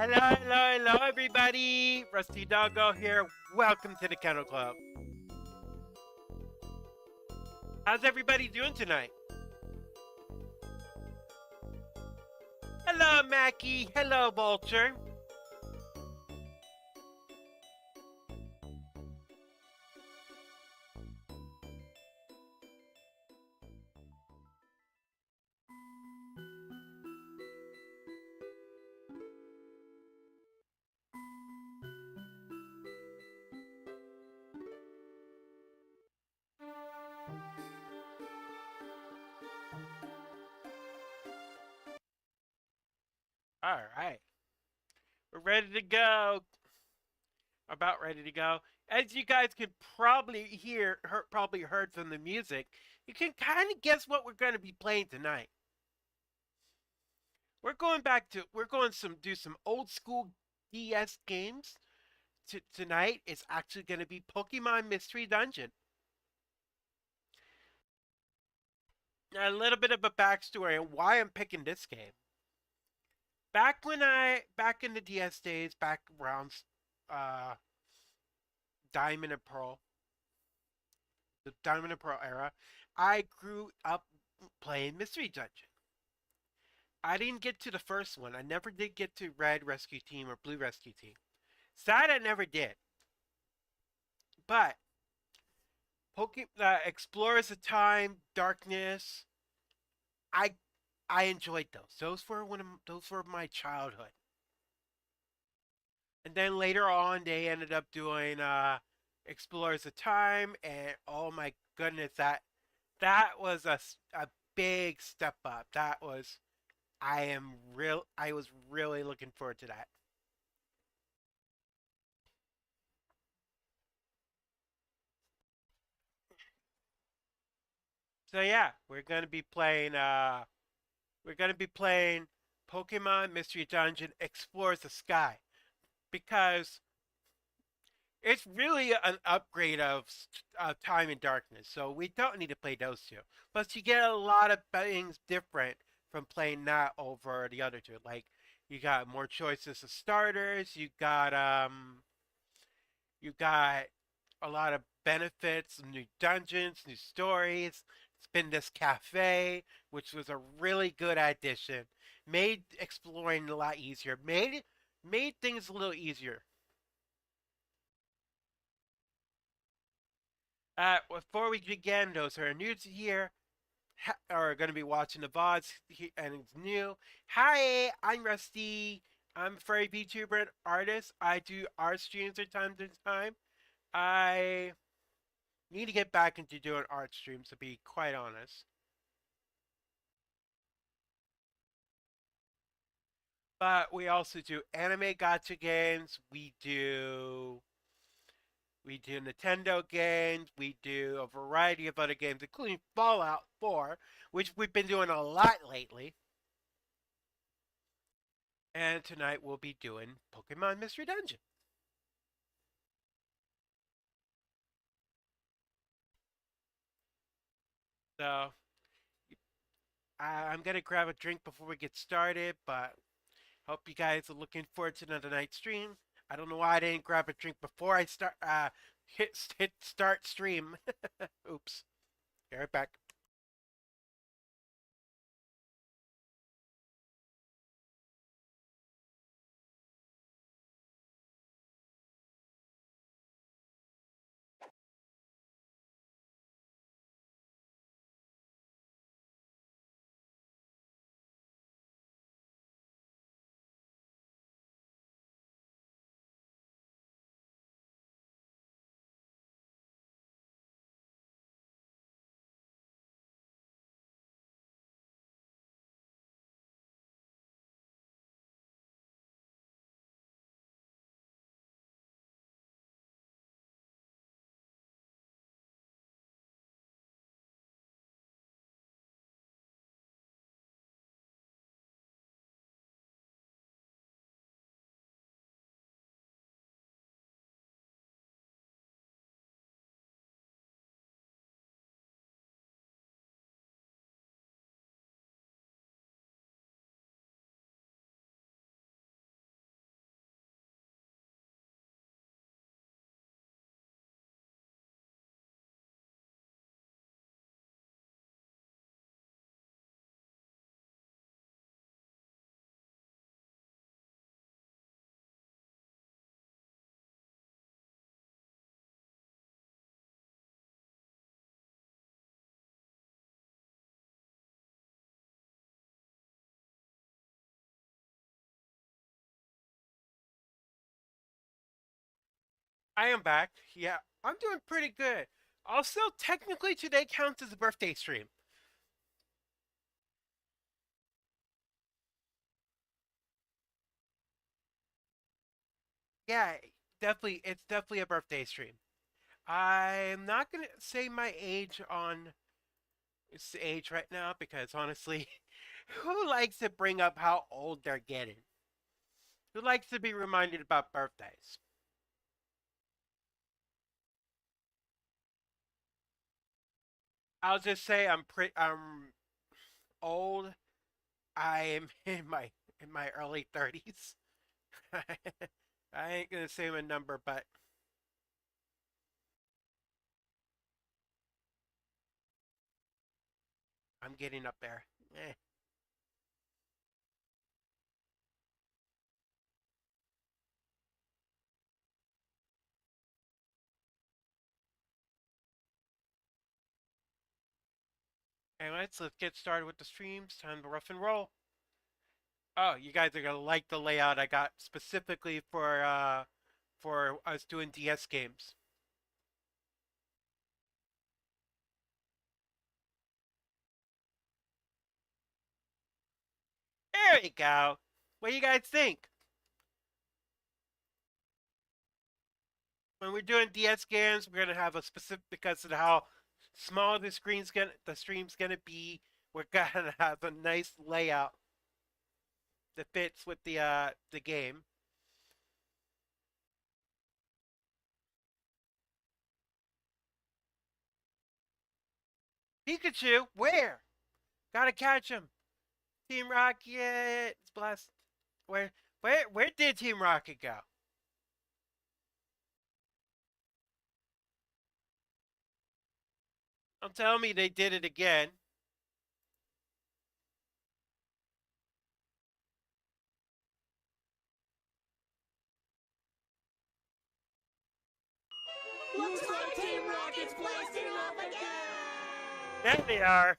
Hello, hello, hello, everybody. Rusty Doggo here. Welcome to the Kennel Club. How's everybody doing tonight? Hello, Mackie. Hello, Vulture. All right, we're ready to go. About ready to go. As you guys could probably probably heard from the music, you can kind of guess what we're going to be playing tonight. We're going some do some old school DS games. Tonight is actually going to be Pokemon Mystery Dungeon. A little bit of a backstory on why I'm picking this game. Back in the DS days, back around uh, Diamond and Pearl, the Diamond and Pearl era, I grew up playing Mystery Dungeon. I didn't get to the first one. I never did get to Red Rescue Team or Blue Rescue Team. Sad I never did. But Explorers of Time, Darkness, I I enjoyed those. Those were my childhood. And then later on, they ended up doing Explorers of Time, and oh my goodness, that was a big step up. I was really looking forward to that. So yeah, we're gonna be playing Pokemon Mystery Dungeon Explores the Sky because it's really an upgrade of Time and Darkness, so we don't need to play those two. Plus, you get a lot of things different from playing that over the other two. Like, you got more choices of starters. You got a lot of benefits, new dungeons, new stories. It's been this cafe, which was a really good addition. Made exploring a lot easier. Made things a little easier. Before we begin, those who are new to here are going to be watching the VODs and it's new. Hi, I'm Rusty. I'm a furry VTuber and artist. I do art streams from time to time. I need to get back into doing art streams, to be quite honest. But we also do anime gotcha games. We do Nintendo games. We do a variety of other games, including Fallout 4, which we've been doing a lot lately. And tonight we'll be doing Pokemon Mystery Dungeon. So I'm gonna grab a drink before we get started, but hope you guys are looking forward to another night stream. I don't know why I didn't grab a drink before I start hit start stream. Oops. Be right back. I am back. Yeah, I'm doing pretty good. Also, technically, today counts as a birthday stream. Yeah, definitely. It's definitely a birthday stream. I'm not gonna say my age on its age right now because honestly, who likes to bring up how old they're getting? Who likes to be reminded about birthdays? I'll just say I'm old. I am in my early 30s. I ain't gonna say my number, but I'm getting up there. Eh. Anyways, let's get started with the streams. Time to rough and roll. Oh, you guys are gonna like the layout I got specifically for us doing DS games. There you go. What do you guys think? When we're doing DS games, we're gonna have a specific because of how small the stream's gonna be. We're gonna have a nice layout that fits with the game. Pikachu, where? Gotta catch him. Team Rocket, it's blessed. Where where did Team Rocket go? Don't tell me they did it again. Looks like Team Rocket's blasting off again! There they are.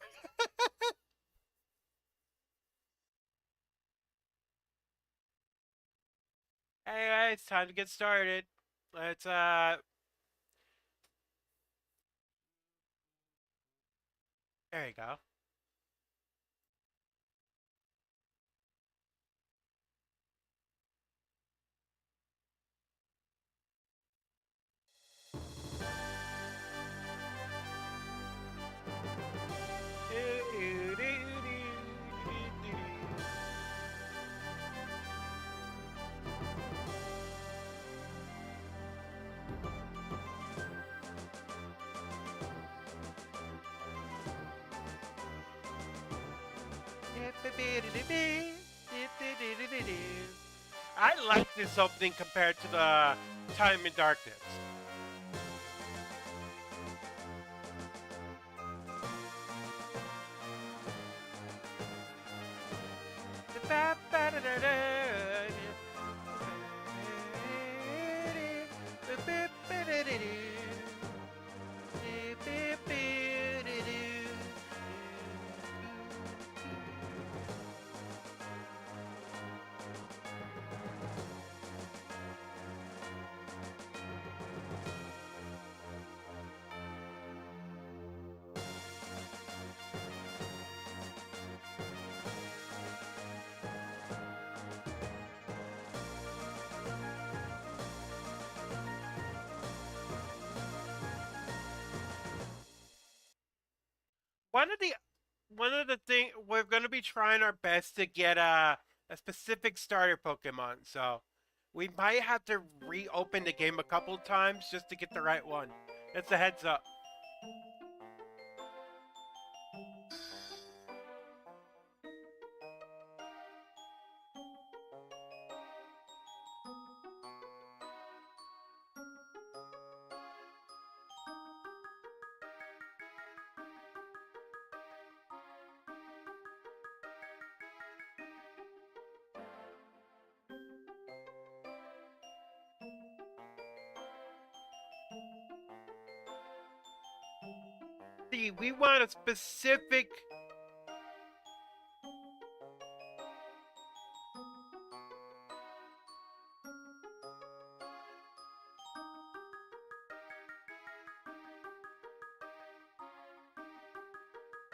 Anyway, it's time to get started. Let's there you go. I like this opening compared to the Time in Darkness. One of the thing we're gonna be trying our best to get a specific starter Pokemon, so we might have to reopen the game a couple times just to get the right one. That's a heads up. See, we want a specific.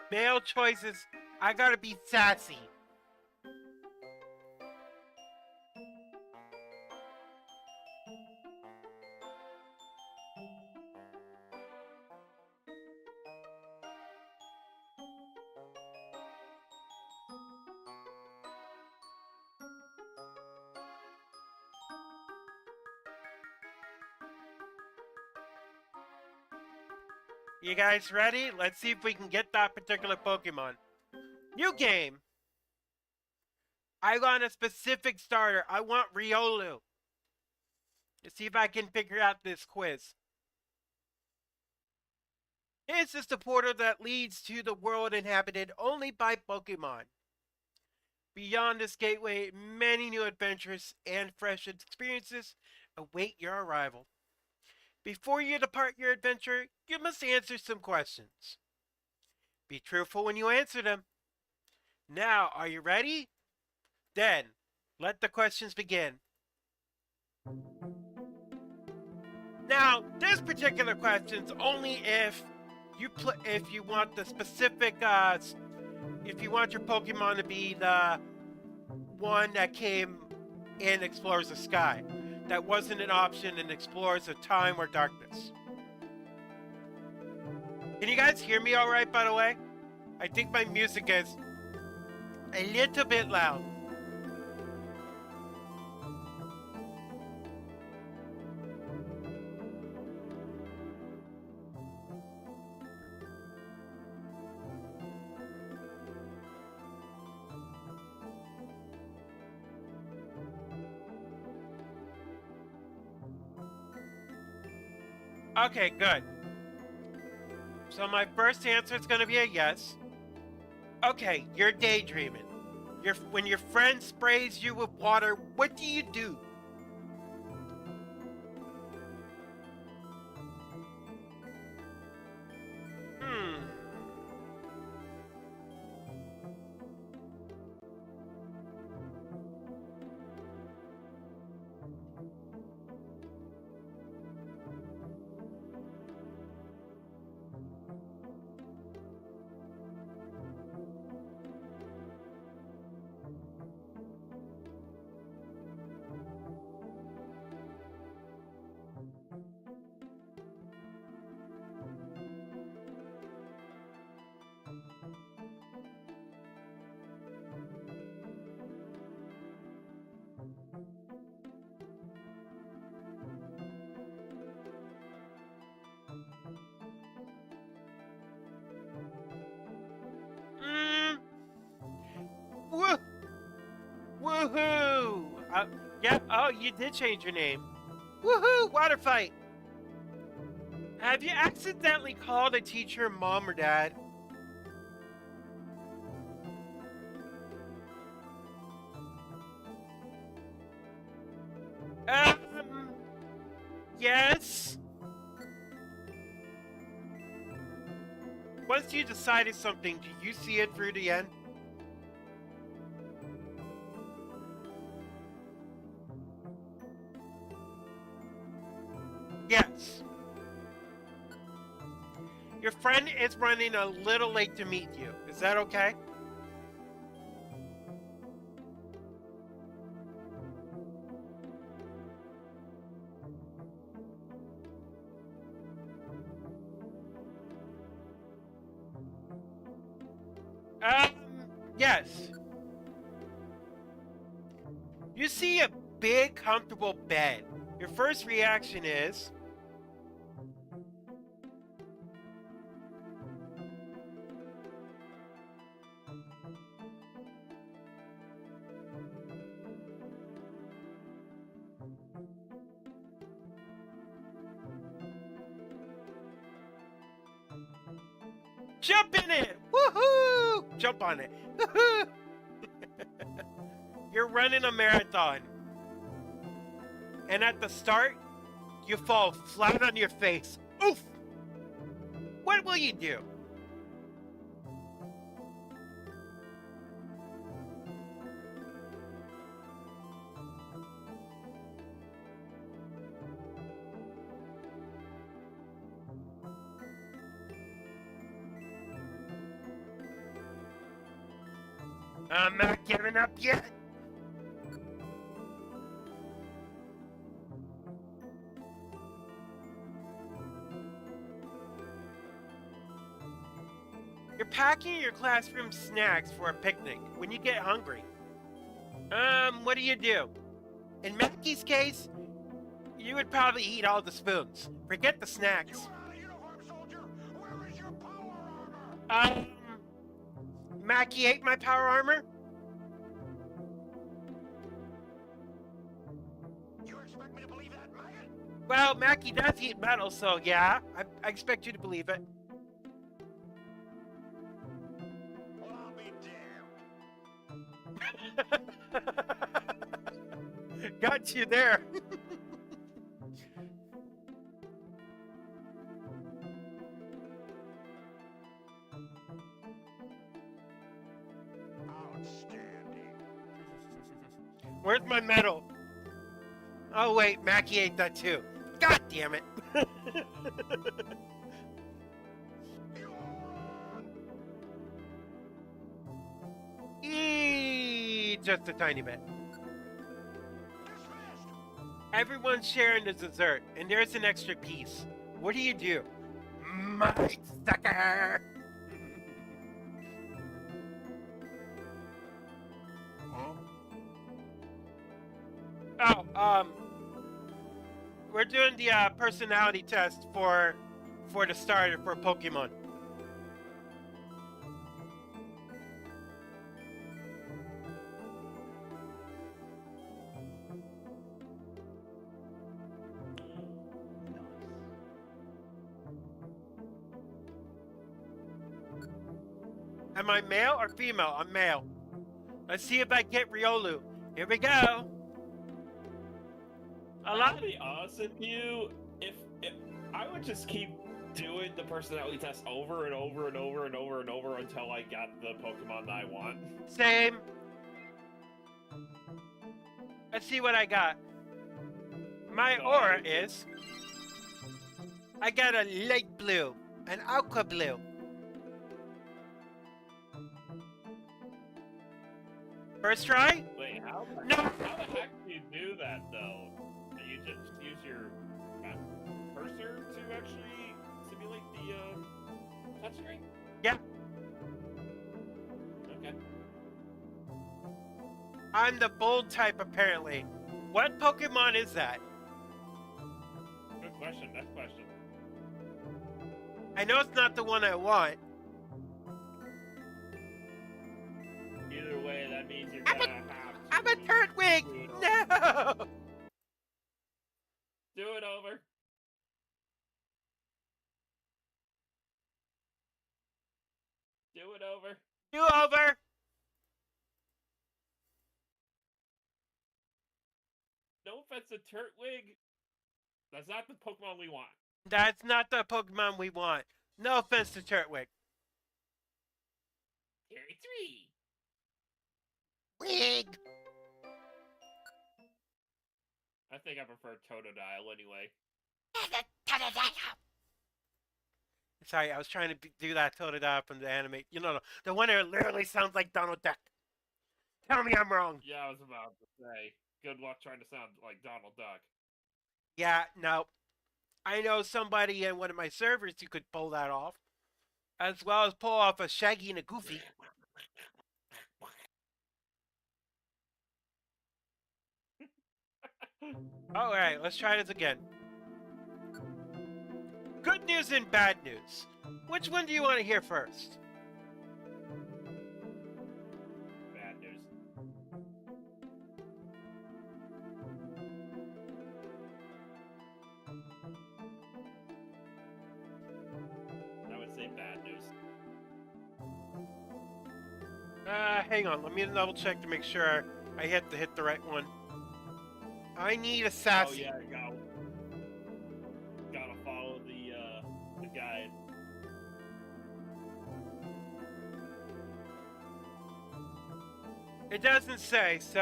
Male choices. I gotta be sassy. You guys ready? Let's see if we can get that particular Pokemon. New game. I want a specific starter. I want Riolu. Let's see if I can figure out this quiz. This is the portal that leads to the world inhabited only by Pokemon. Beyond this gateway, many new adventures and fresh experiences await your arrival. Before you depart your adventure, you must answer some questions. Be truthful when you answer them. Now, are you ready? Then, let the questions begin. Now, this particular question's only if you want the specific if you want your Pokemon to be the one that came and explores the sky. That wasn't an option and explores a time or darkness. Can you guys hear me alright, by the way? I think my music is a little bit loud. Okay, good. So my first answer is going to be a yes. Okay, you're daydreaming. When your friend sprays you with water, what do you do? Hmm. Woo! Woohoo! Yeah, oh, you did change your name. Woohoo! Water fight! Have you accidentally called a teacher mom or dad? Yes? Once you decided something, do you see it through the end? Yes. Your friend is running a little late to meet you. Is that okay? Um, yes. You see a big, comfortable bed. Your first reaction is... jump in it! Woohoo! Jump on it. You're running a marathon. And at the start, you fall flat on your face. Oof! What will you do? I'm not giving up yet. You're packing your classroom snacks for a picnic when you get hungry. What do? In Mackey's case, you would probably eat all the spoons. Forget the snacks. You are out of uniform, soldier! Where is your power armor? Mackie ate my power armor? You expect me to believe that, maggot? Well, Mackie does eat metal, so yeah, I expect you to believe it. Well, I'll be damned. Got you there. Outstanding. Where's my medal? Oh wait, Mackie ate that too. God damn it. Just a tiny bit. Dismissed! Everyone's sharing the dessert, and there's an extra piece. What do? My sucker! Huh? Oh, we're doing the personality test for the starter for Pokemon. Am I male or female? I'm male. Let's see if I get Riolu. Here we go. A lot. To be honest with you, if I would just keep doing the personality test over and over and over and over and over until I got the Pokemon that I want. Same. Let's see what I got. My aura is... I got a light blue, an aqua blue. First try? Wait, how No. the heck do you do that though? Do you just use your cursor to actually simulate the touchscreen? Yeah. Okay. I'm the bold type, apparently. What Pokemon is that? Good question. Next question. I know it's not the one I want. Either way, that means you're I'm gonna a- have to I'm a Turtwig! No! do it over. Do it over. You over! No offense to Turtwig. That's not the Pokemon we want. That's not the Pokemon we want. No offense to Turtwig. Carry 3. Wig! I think I prefer Totodile anyway. Sorry, I was trying to do that Totodile from the anime. You know, the one that literally sounds like Donald Duck. Tell me I'm wrong. Yeah, I was about to say. Good luck trying to sound like Donald Duck. Yeah, no. I know somebody in one of my servers who could pull that off. As well as pull off a Shaggy and a Goofy. Alright, let's try this again. Good news and bad news. Which one do you want to hear first? Bad news. I would say bad news. Hang on. Let me double check to make sure I hit the right one. I need a sassy. Oh yeah, gotta follow the guide. It doesn't say, so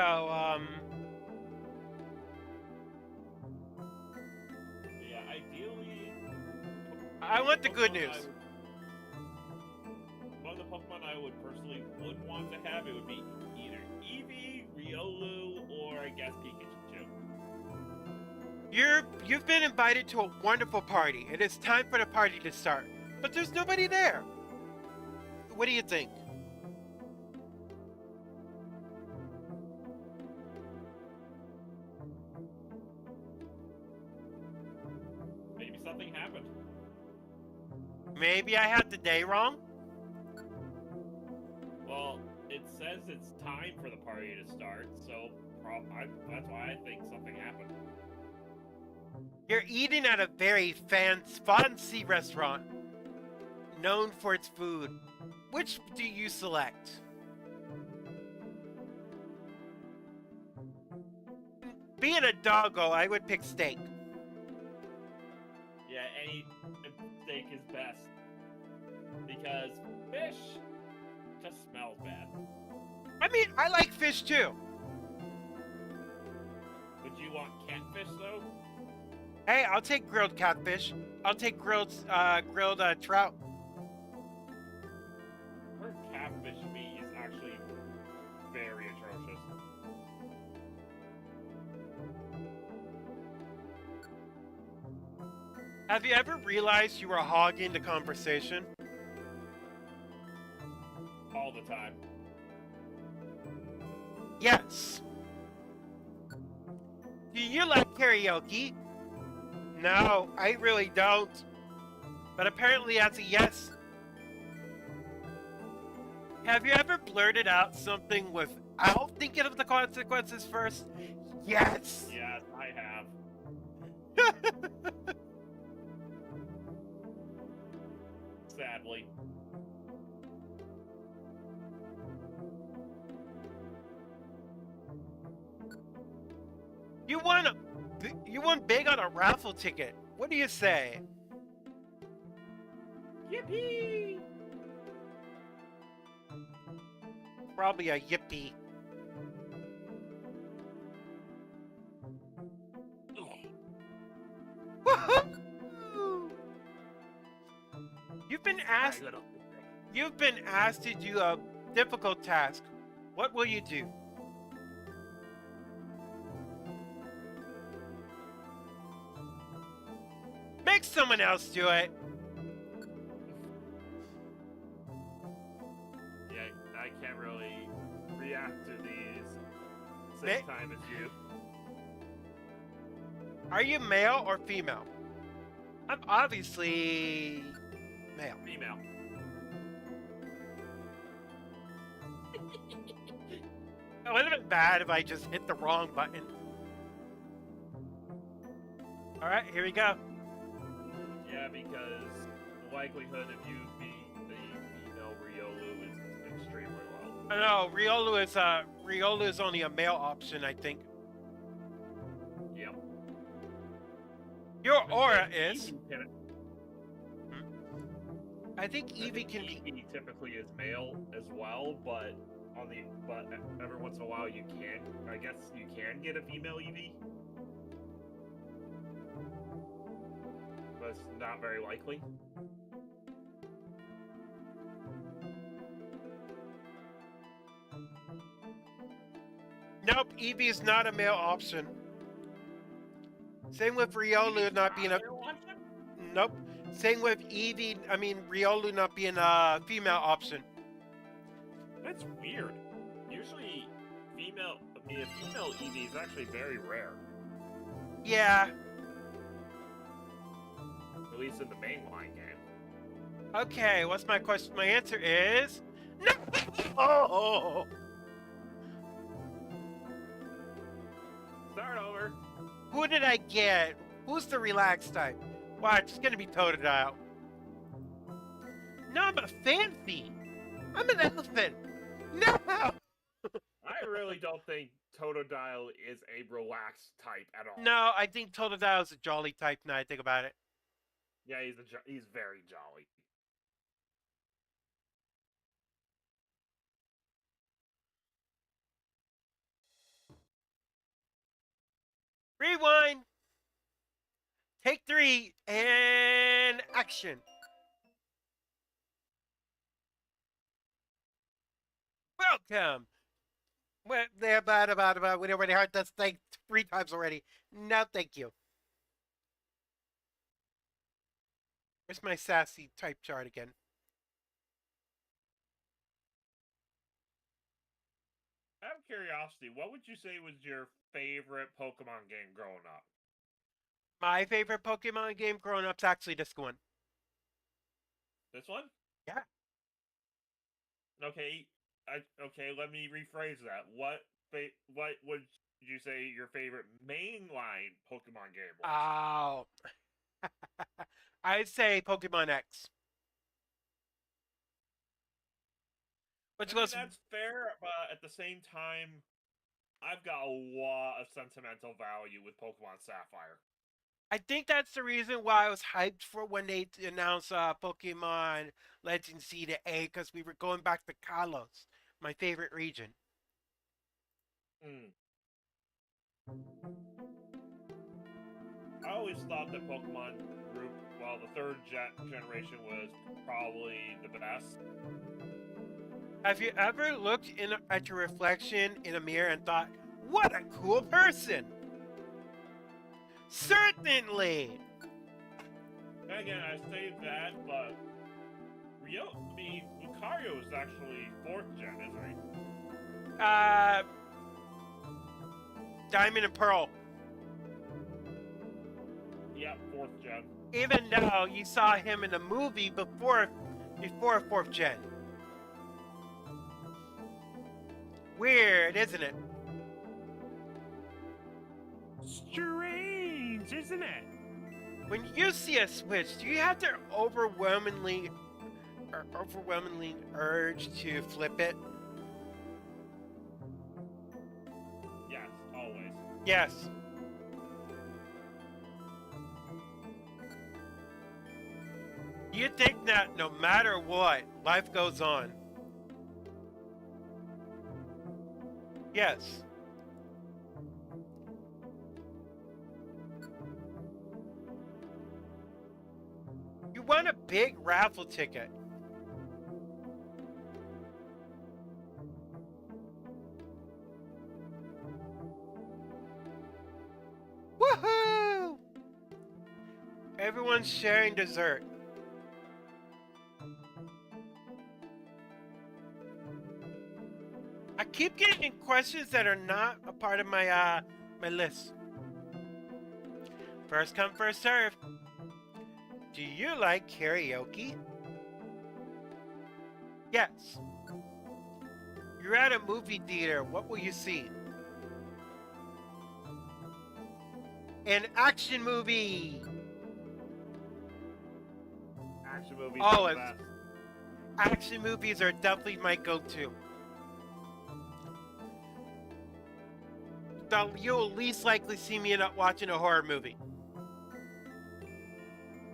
Yeah, ideally. I want the good Pokemon news. One of the Pokemon I would personally would want want to have, it would be either Eevee, Riolu, or I guess Pikachu. You've been invited to a wonderful party. It is time for the party to start. But there's nobody there. What do you think? Maybe something happened. Maybe I had the day wrong? Well, it says it's time for the party to start, so that's why I think something happened. You're eating at a very fancy restaurant, known for its food. Which do you select? Being a doggo, I would pick steak. Yeah, any steak is best. Because fish just smells bad. I mean, I like fish too. Would you want catfish though? Hey, I'll take grilled catfish. I'll take grilled trout. Her catfish meat is actually very atrocious. Have you ever realized you were hogging the conversation? All the time. Yes. Do you like karaoke? No, I really don't. But apparently that's a yes. Have you ever blurted out something without thinking of the consequences first? Yes. Yes, I have. Sadly. You won big on a raffle ticket. What do you say? Yippee! Probably a yippee. Woohoo! You've been asked to do a difficult task. What will you do? Make someone else do it. Yeah, I can't really react to these Ma- same time as you. Are you male or female? I'm obviously male. Female. It would have been bad if I just hit the wrong button. Alright, here we go. Yeah, because the likelihood of you being the female Riolu is extremely low. No, Riolu is only a male option, I think. Yep. Your aura Eevee is. can- I think I Eevee think can be. Eevee typically is male as well, but every once in a while I guess you can get a female Eevee. But it's not very likely. Nope, Eevee is not a male option. Same with Riolu not being a. Nope. Same with Riolu not being a female option. That's weird. Usually, a female Eevee is actually very rare. Yeah. At least in the mainline game. Okay, what's my question? My answer is no. Oh. Start over. Who did I get? Who's the relaxed type? Watch, it's gonna be Totodile. No, I'm a fancy. I'm an elephant. No. I really don't think Totodile is a relaxed type at all. No, I think Totodile is a jolly type now I think about it. Yeah, he's very jolly. Rewind. Take 3 and action. welcome. What? We already heard this thing 3 times already. No, thank you. Where's my sassy type chart again? Out of curiosity, what would you say was your favorite Pokemon game growing up? My favorite Pokemon game growing up's actually this one. This one? Yeah. Okay. Okay. Let me rephrase that. What would you say your favorite mainline Pokemon game was? Oh. I'd say Pokemon X. Which I mean, goes. that's fair, but at the same time, I've got a lot of sentimental value with Pokemon Sapphire. I think that's the reason why I was hyped for when they announced Pokemon Legend C to A, because we were going back to Kalos, my favorite region. Mm. I always thought that Pokemon group, well, the third generation was probably the best. Have you ever looked at your reflection in a mirror and thought, what a cool person? Certainly! And again, I say that, but Lucario is actually 4th gen, isn't he? Diamond and Pearl. Yep, 4th gen. Even though you saw him in a movie before 4th gen. Weird, isn't it? Strange, isn't it? When you see a switch, do you have the overwhelmingly urge to flip it? Yes, always. Yes. You think that no matter what, life goes on. Yes. You won a big raffle ticket. Woohoo! Everyone's sharing dessert. I keep getting questions that are not a part of my my list. First come, first serve. Do you like karaoke? Yes. You're at a movie theater. What will you see? An action movie. Action movies Oh, are the it's- best. Action movies are definitely my go-to. You'll least likely see me not watching a horror movie.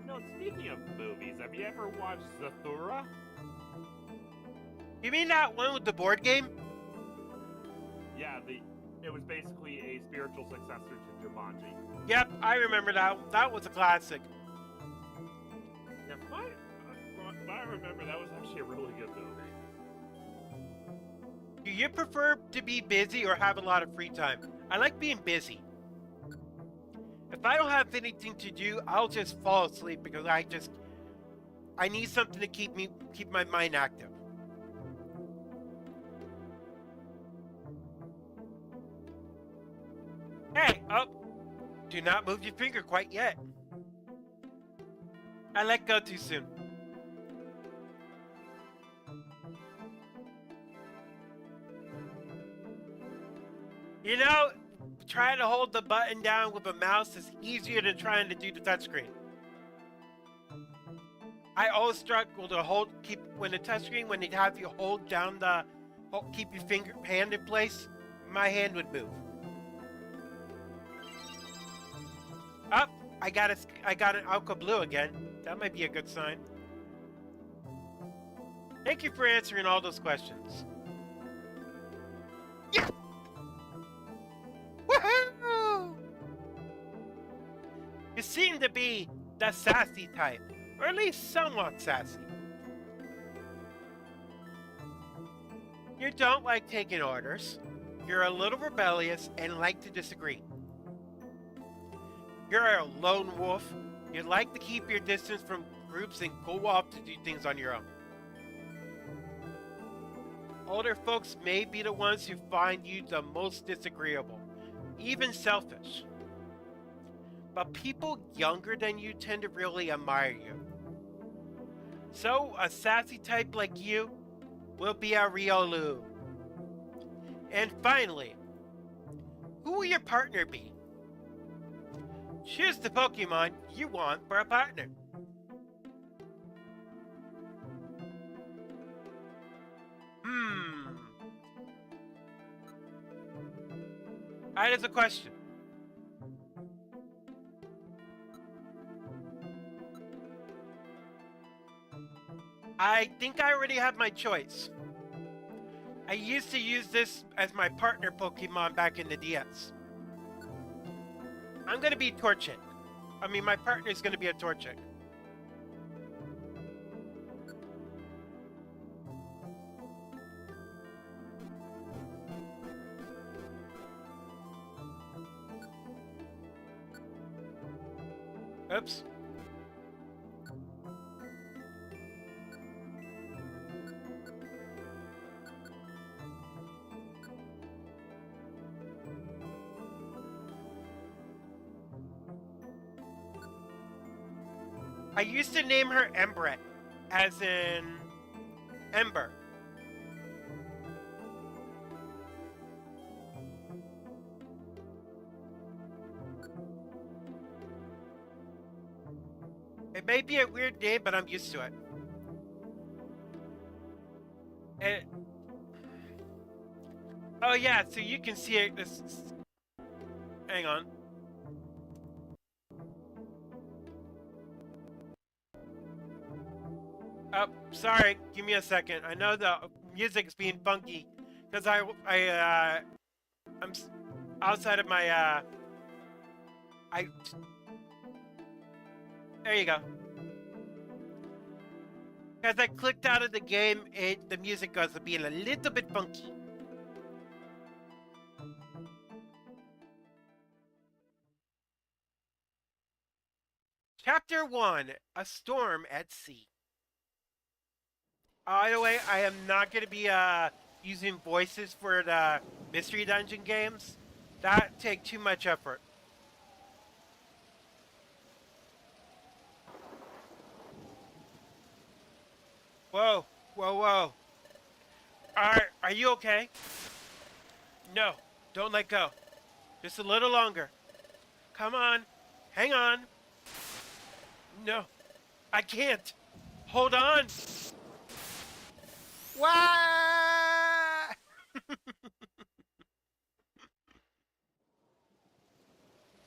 No, speaking of movies, have you ever watched Zathura? You mean that one with the board game? Yeah, it was basically a spiritual successor to Jumanji. Yep, I remember that. That was a classic. Yeah, from what I remember, that was actually a really good movie. Do you prefer to be busy or have a lot of free time? I like being busy. If I don't have anything to do, I'll just fall asleep because I need something to keep my mind active. Hey, oh, do not move your finger quite yet. I let go too soon. You know, trying to hold the button down with a mouse is easier than trying to do the touchscreen. I always struggle to when the touchscreen, when they'd have you hold down keep your hand in place, my hand would move. Up, I got an Alka Blue again. That might be a good sign. Thank you for answering all those questions. Yeah! Woohoo! You seem to be the sassy type, or at least somewhat sassy. You don't like taking orders. You're a little rebellious and like to disagree. You're a lone wolf. You like to keep your distance from groups and go off to do things on your own. Older folks may be the ones who find you the most disagreeable, even selfish. But people younger than you tend to really admire you. So, a sassy type like you will be a Riolu. And finally, who will your partner be? Choose the Pokemon you want for a partner. That is a question. I think I already have my choice. I used to use this as my partner Pokemon back in the DS. I'm gonna be Torchic. I mean, my partner's gonna be a Torchic. Oops. I used to name her Emberet, as in Ember. It may be a weird name, but I'm used to it. And, oh yeah, so you can see it. Hang on. Oh, sorry. Give me a second. I know the music's being funky because I'm outside of my there you go. As I clicked out of the game, the music goes to being a little bit funky. Chapter 1, A Storm at Sea. By the way, I am not going to be using voices for the Mystery Dungeon games. That take too much effort. Whoa, whoa, whoa. Are you okay? No, don't let go. Just a little longer. Come on, hang on. No, I can't. Hold on. Wah!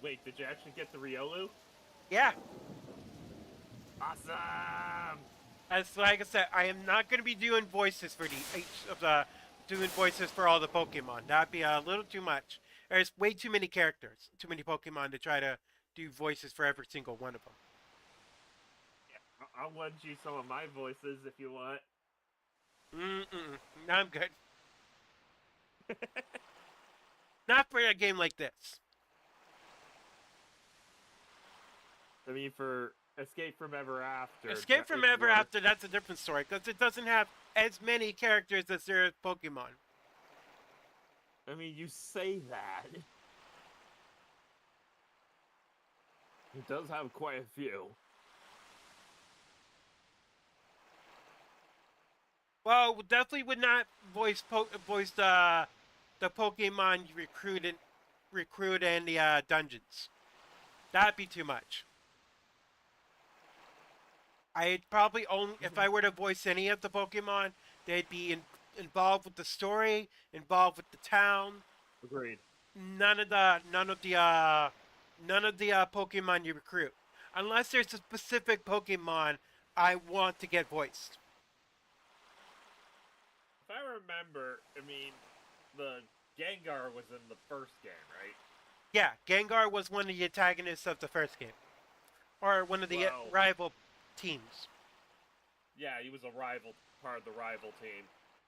Wait, did you actually get the Riolu? Yeah. Awesome! As like I said, I am not going to be doing voices for doing voices for all the Pokemon. That'd be a little too much. There's way too many characters, too many Pokemon to try to do voices for every single one of them. Yeah, I'll lend you some of my voices if you want. No, I'm good. Not for a game like this. I mean, for Escape from Ever After. Escape from Ever After, that's a different story, because it doesn't have as many characters as there are Pokemon. I mean, you say that. It does have quite a few. Well, definitely would not voice the Pokemon you recruit in the dungeons. That'd be too much. I'd probably only, if I were to voice any of the Pokemon, they'd be involved with the story, involved with the town. Agreed. None of the Pokemon you recruit, unless there's a specific Pokemon I want to get voiced. If I remember, I mean, the Gengar was in the first game, right? Yeah, Gengar was one of the antagonists of the first game, or one of the rival teams. Yeah, he was a rival, part of the rival team.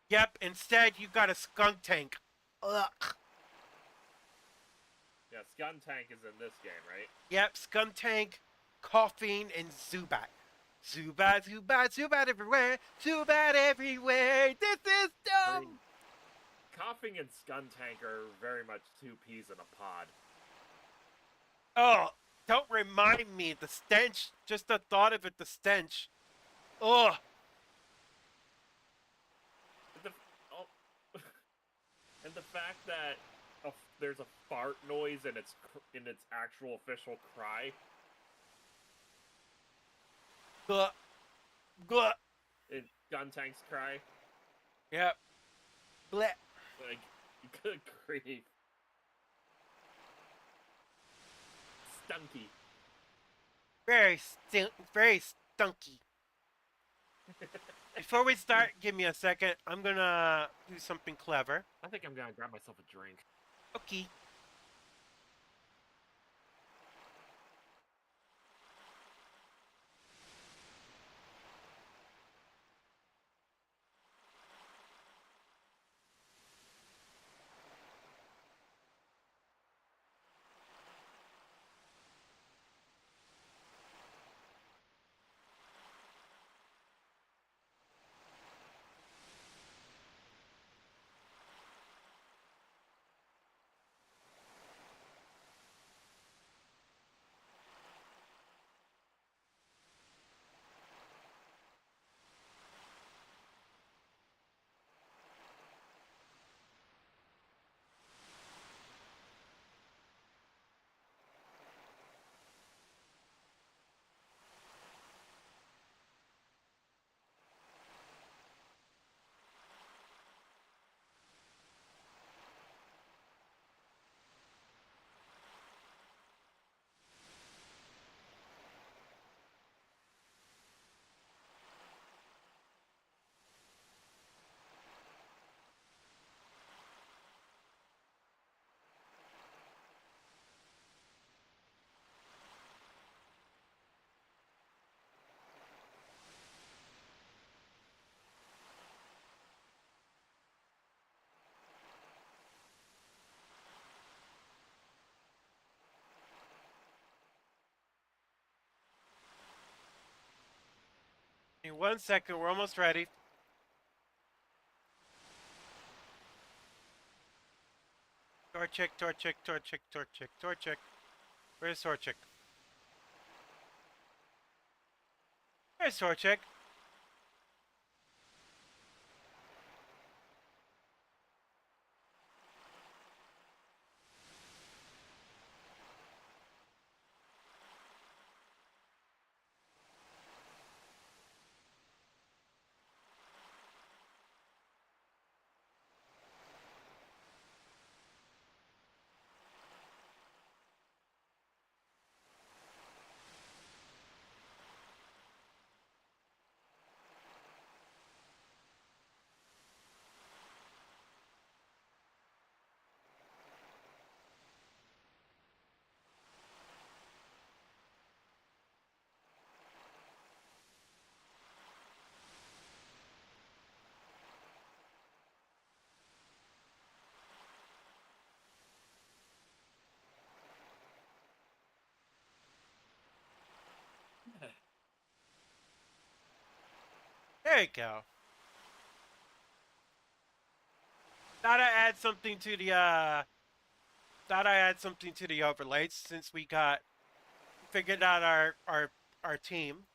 Yep, instead you got a skunk tank. Ugh. Yeah, Skun Tank is in this game, right? Yep, skunk tank, coughing, and Zubat. Zubat, Zubat, Zubat everywhere. Zubat everywhere. This is I dumb. mean, Coughing and Skun Tank are very much two peas in a pod. Oh, don't remind me. The stench. Just the thought of it, the stench. Ugh. The, oh, and the fact that there's a fart noise in its actual official cry. Gluh. Gluh. In Gun Tank's cry. Yep. Bleh. Like, good grief. Stunky. Very stunky. Before we start, give me a second. I'm gonna do something clever. I think I'm gonna grab myself a drink. Okay. In 1 second, we're almost ready. Torchic, Torchic, Torchic, Torchic, Torchic. Where's Torchic? Where's Torchic? There you go. Thought I add something to the overlays since we got figured out our team.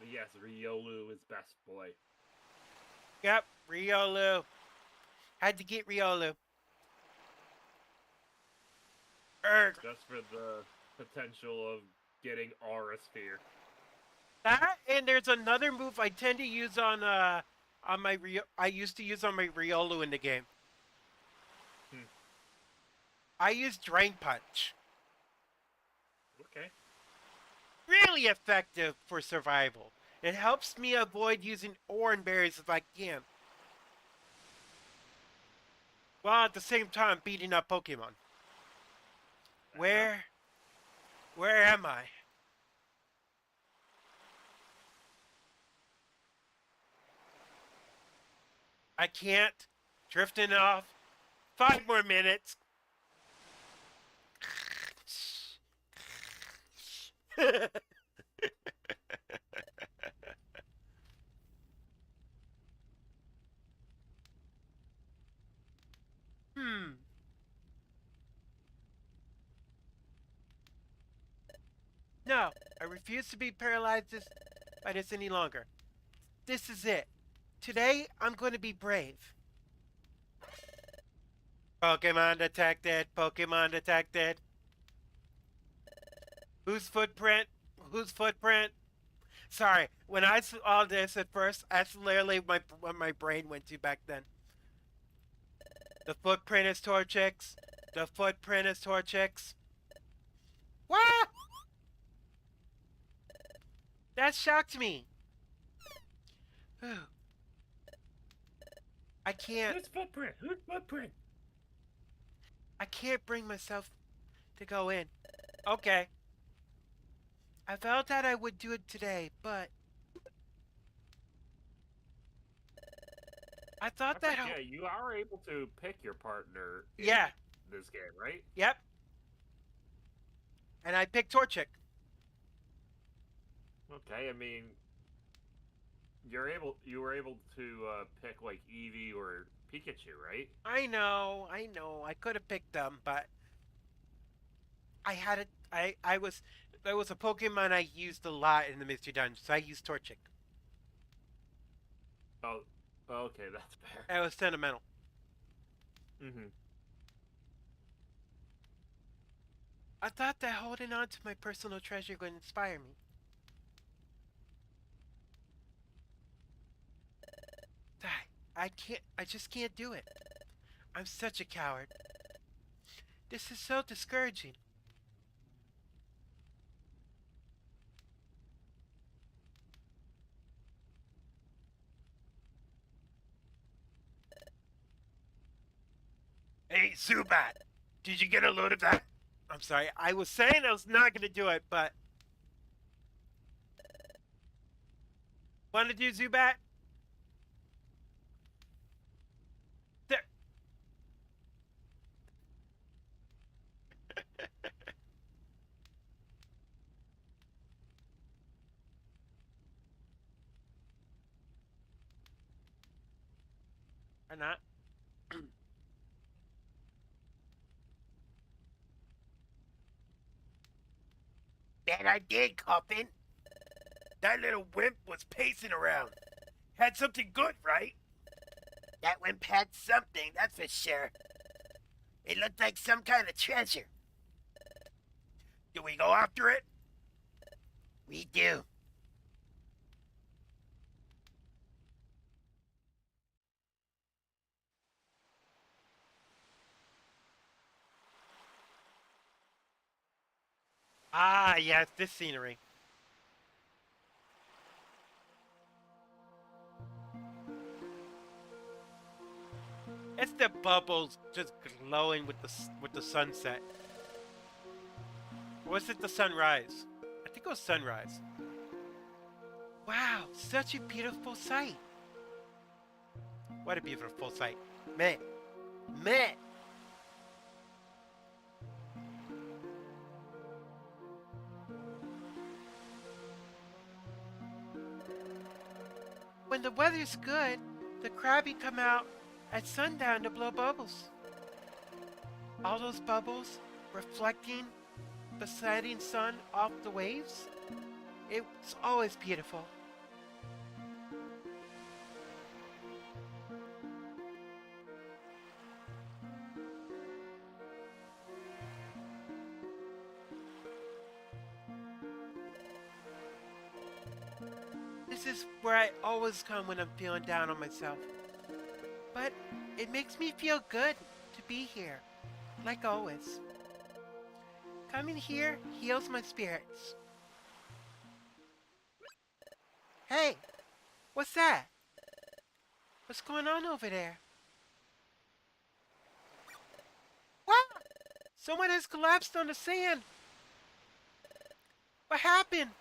But yes, Riolu is best boy. Yep, Riolu. Had to get Riolu. Erg. Just for the potential of getting Aura Sphere. That, and there's another move I tend to use on my I used to use on my Riolu in the game. I use Drain Punch. Okay. Really effective for survival. It helps me avoid using Oran Berries if I can. While at the same time beating up Pokemon. Where am I? I can't. Drifting off. 5 more minutes. No, I refuse to be paralyzed by this any longer. This is it. Today, I'm going to be brave. Pokemon detected. Pokemon detected. Whose footprint? Whose footprint? Sorry, when I saw this at first, that's literally what my brain went to back then. The footprint is Torchic. The footprint is Torchic. What? That shocked me. I can't. Whose footprint? Whose footprint? I can't bring myself to go in. Okay. I felt that I would do it today, but I thought that. Yeah, you are able to pick your partner. In Yeah. This game, right? Yep. And I picked Torchic. Okay, I mean, you were able to pick like Eevee or Pikachu, right? I know. I could have picked them, but I had it. There was a Pokemon I used a lot in the Mystery Dungeon, so I used Torchic. Oh, okay, that's fair. It was sentimental. I thought that holding on to my personal treasure would inspire me. I just can't do it. I'm such a coward. This is so discouraging. Hey, Zubat! Did you get a load of that? I'm sorry, I was saying I was not going to do it, but... Want to do Zubat? There. Or not? That I did, Coffin. That little wimp was pacing around. Had something good, right? That wimp had something, that's for sure. It looked like some kind of treasure. Do we go after it? We do. Ah, yes, this scenery. It's the bubbles just glowing with the sunset. Or was it the sunrise? I think it was sunrise. Wow, such a beautiful sight. What a beautiful sight. Man. Man. When the weather's good, the Krabby come out at sundown to blow bubbles. All those bubbles reflecting the setting sun off the waves. It's always beautiful. This is where I always come when I'm feeling down on myself. But it makes me feel good to be here, like always. Coming here heals my spirits. Hey, what's that? What's going on over there? What? Someone has collapsed on the sand. What happened?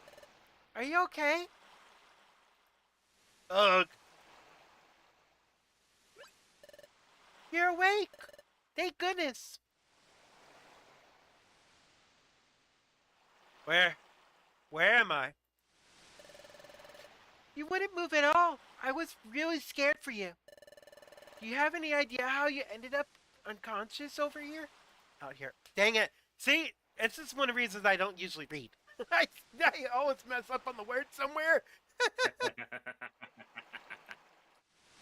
Are you okay? Ugh. You're awake. Thank goodness. Where am I? You wouldn't move at all. I was really scared for you. Do you have any idea how you ended up unconscious over here? Out here. Dang it. See, this is one of the reasons I don't usually read. I always mess up on the word somewhere.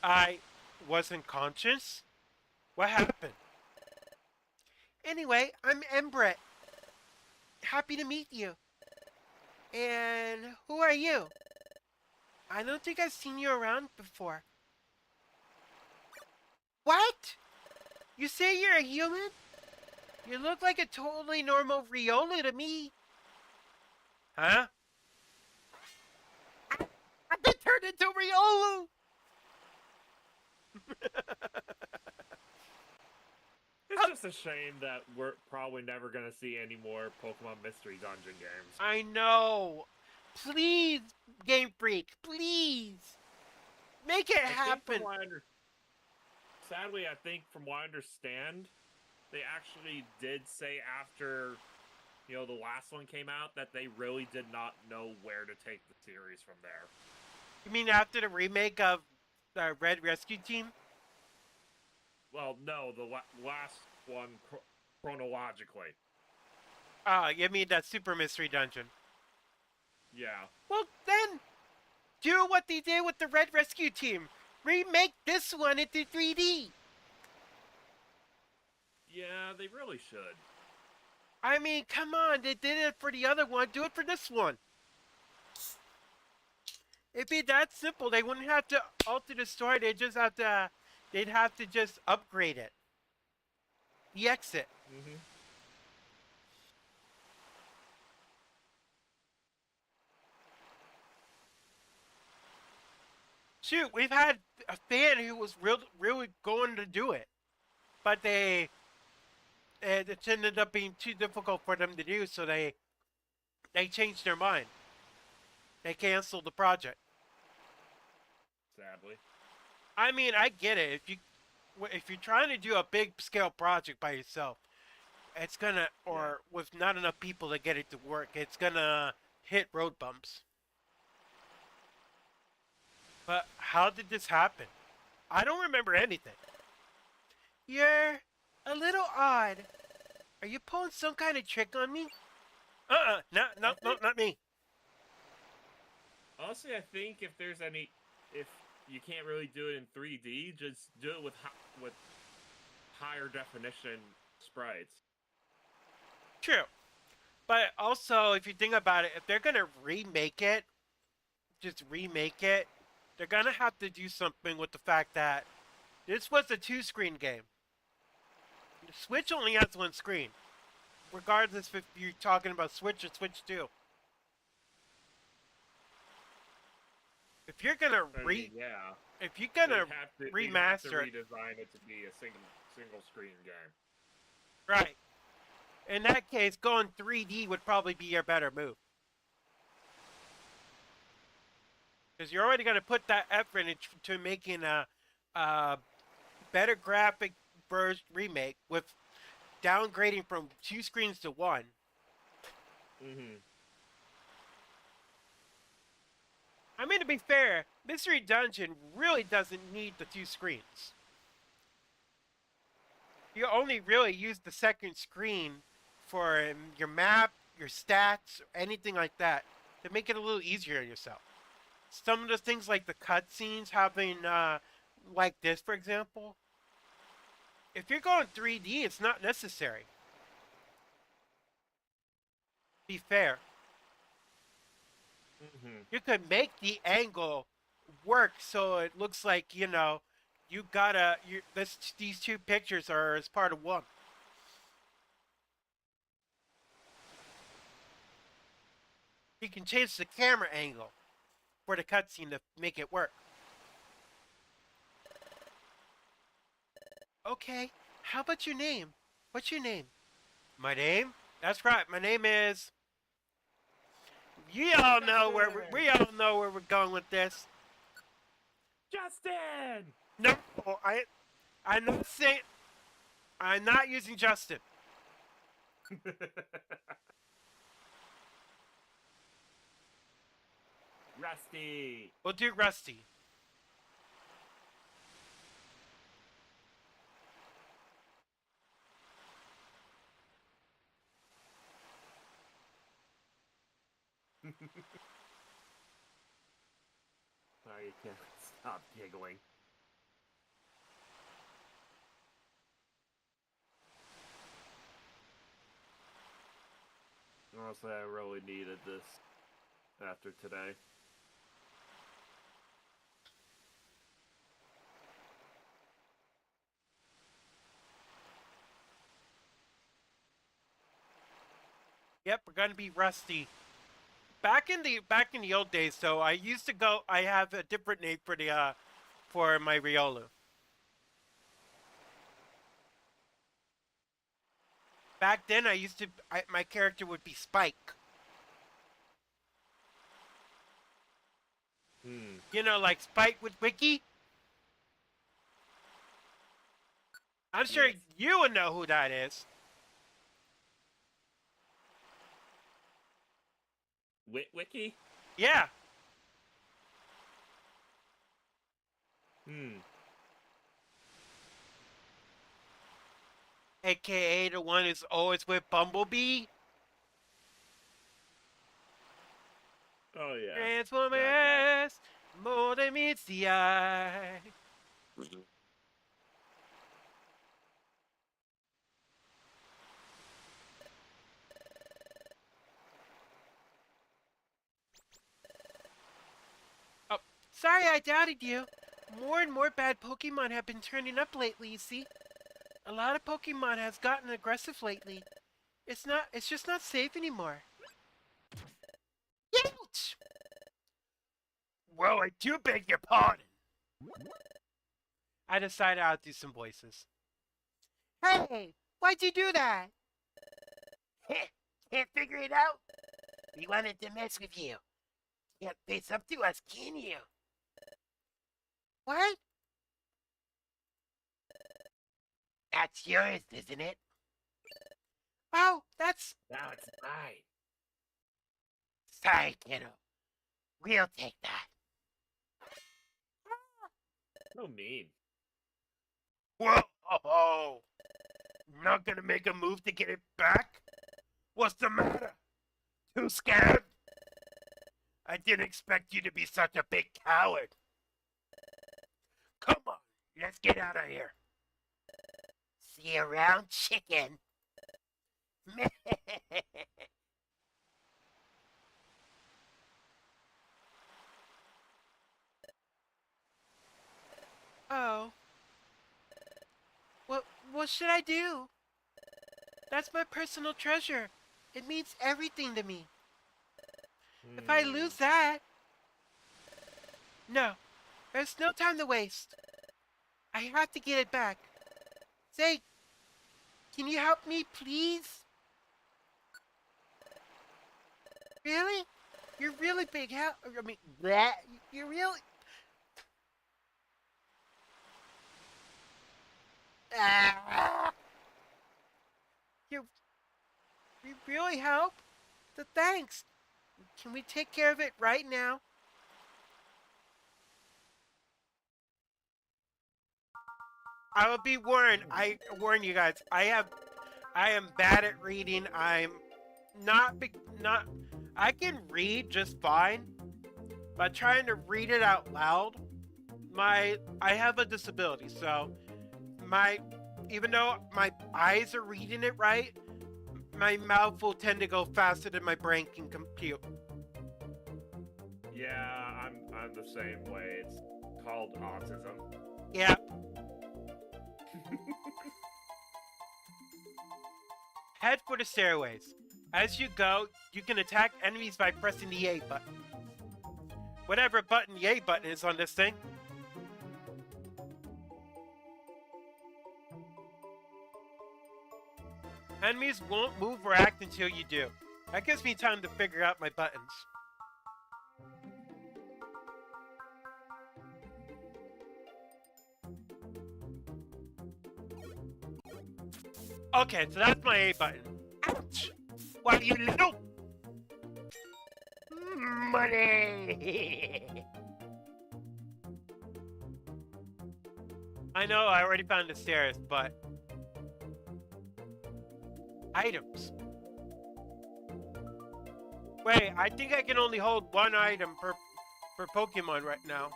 I wasn't conscious? What happened? Anyway, I'm Embret. Happy to meet you. And who are you? I don't think I've seen you around before. What? You say you're a human? You look like a totally normal Riola to me. Huh? I've been turned into Riolu! It's just a shame that we're probably never gonna see any more Pokemon Mystery Dungeon games. I know. Please, Game Freak, please. Make it happen. Sadly, I think from what I understand, they actually did say after, the last one came out that they really did not know where to take the series from there. You mean after the remake of the Red Rescue Team? Well, no, the last one chronologically. You mean that Super Mystery Dungeon? Yeah. Well, then, do what they did with the Red Rescue Team. Remake this one into 3D. Yeah, they really should. I mean, come on, they did it for the other one. Do it for this one. It'd be that simple. They wouldn't have to alter the story. They'd have to just upgrade it. The exit. Mm-hmm. Shoot, we've had a fan who was really going to do it, but it ended up being too difficult for them to do, so they changed their mind. They canceled the project. Sadly. I mean, I get it. If you're trying to do a big scale project by yourself, it's gonna, or with not enough people to get it to work, it's gonna hit road bumps. But how did this happen? I don't remember anything. You're a little odd. Are you pulling some kind of trick on me? No, not me. Honestly, I think if you can't really do it in 3D, just do it with higher definition sprites. True. But also, if you think about it, if they're gonna remake it, they're gonna have to do something with the fact that this was a 2-screen game. The Switch only has 1 screen. Regardless if you're talking about Switch or Switch 2. If you're gonna if you're gonna remaster it, redesign it to be a single screen game. Right. In that case, going 3D would probably be your better move. Because you're already gonna put that effort into making a better graphic version remake with downgrading from 2 screens to 1. Mm-hmm. I mean, to be fair, Mystery Dungeon really doesn't need the 2 screens. You only really use the second screen for your map, your stats, or anything like that to make it a little easier on yourself. Some of the things like the cutscenes having, like this, for example, if you're going 3D, it's not necessary. Be fair. Mm-hmm. You could make the angle work so it looks like, you gotta these two pictures are as part of one. You can change the camera angle for the cutscene to make it work. Okay, how about your name? What's your name? My name? That's right. My name is. You all know where we all know where we're going with this. Justin. No, I'm not saying. I'm not using Justin. Rusty. We'll do Rusty. Sorry, you can't stop giggling. Honestly, I really needed this after today. Yep, we're gonna be Rusty. Back in the old days, though, I used to go. I have a different name for my Riolu. Back then, my character would be Spike. You know, like Spike with Wiki. I'm sure Yes. you would know who that is. Wiki? Yeah. AKA the one who's always with Bumblebee. Oh, yeah. Transformers, more than meets the eye. Oh, sorry I doubted you. More and more bad Pokemon have been turning up lately, you see. A lot of Pokemon has gotten aggressive lately. It's just not safe anymore. Ouch! Well, I do beg your pardon. I decided I'll do some voices. Hey, why'd you do that? Can't figure it out? We wanted to mess with you. Can't face up to us, can you? What? That's yours, isn't it? Oh, that's... Now it's mine. Sorry, kiddo. We'll take that. So mean. Whoa! Not gonna make a move to get it back? What's the matter? Too scared? I didn't expect you to be such a big coward. Come on, let's get out of here. See you around, chicken. Oh. What should I do? That's my personal treasure. It means everything to me. If I lose that... No, there's no time to waste. I have to get it back. Say, can you help me, please? Really? You're really big help. I mean, bleh. You're really... Ah! You really help? Thanks. Can we take care of it right now? I will be warned. I warn you guys. I am bad at reading. I'm not not. I can read just fine, but trying to read it out loud, I have a disability. So even though my eyes are reading it right, my mouth will tend to go faster than my brain can compute. Yeah, I'm the same way. It's called autism. Yeah. Head for the stairways. As you go, you can attack enemies by pressing the A button. Whatever button the A button is on this thing. Enemies won't move or act until you do. That gives me time to figure out my buttons. Okay, so that's my A button. Ouch! Why, you little... Money! I know, I already found the stairs, but... Items. Wait, I think I can only hold one item per Pokemon right now.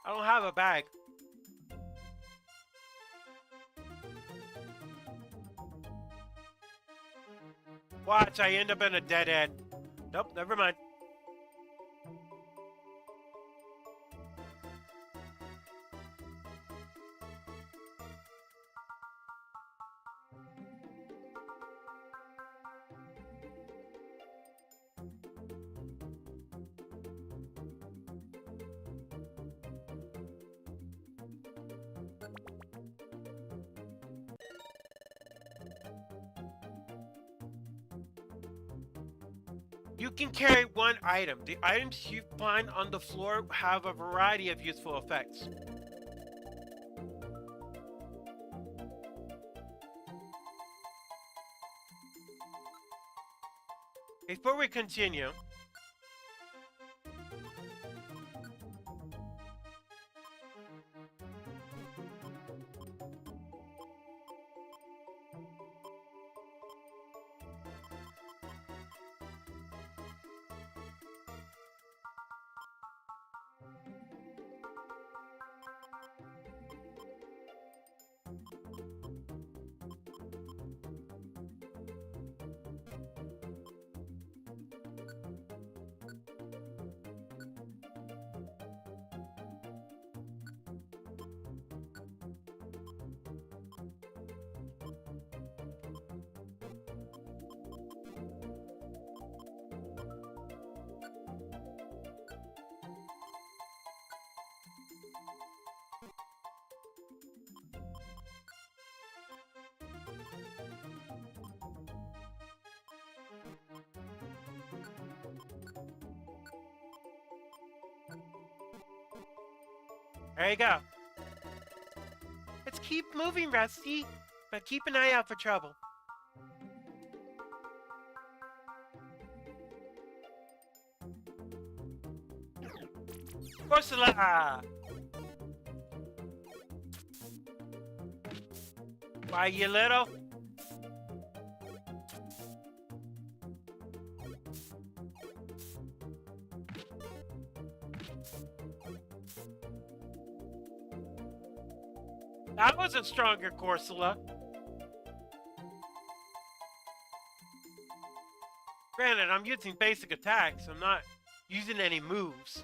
I don't have a bag. Watch, I end up in a dead end. Nope, never mind. You can carry one item. The items you find on the floor have a variety of useful effects. Before we continue, there you go. Let's keep moving, Rusty, but keep an eye out for trouble. Ursula! Why, you little? That was a stronger Corsola. Granted, I'm using basic attacks. I'm not using any moves.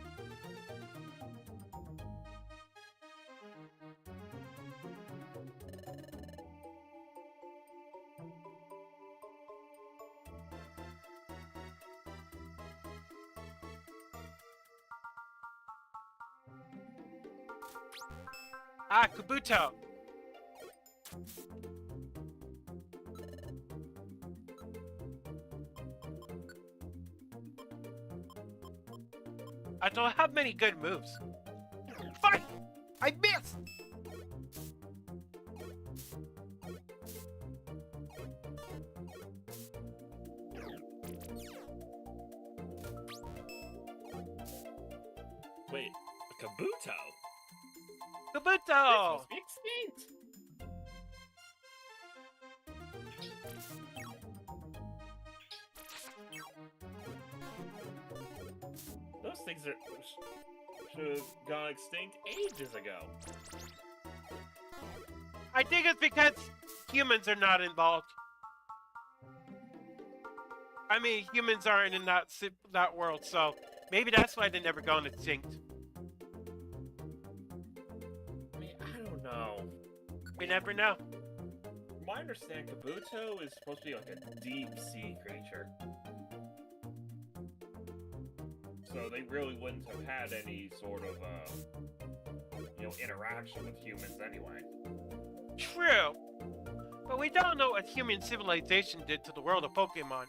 Ah, Kabuto. I don't have many good moves. Fuck! I missed! Wait, a Kabuto? Kabuto! This must be extinct. Those things should have gone extinct ages ago. I think it's because humans are not involved. I mean, humans aren't in that world, so Maybe that's why they never gone extinct. I mean, I don't know. We never know. From my understanding, Kabuto is supposed to be like a deep sea creature. So they really wouldn't have had any sort of, interaction with humans anyway. True. But we don't know what human civilization did to the world of Pokemon.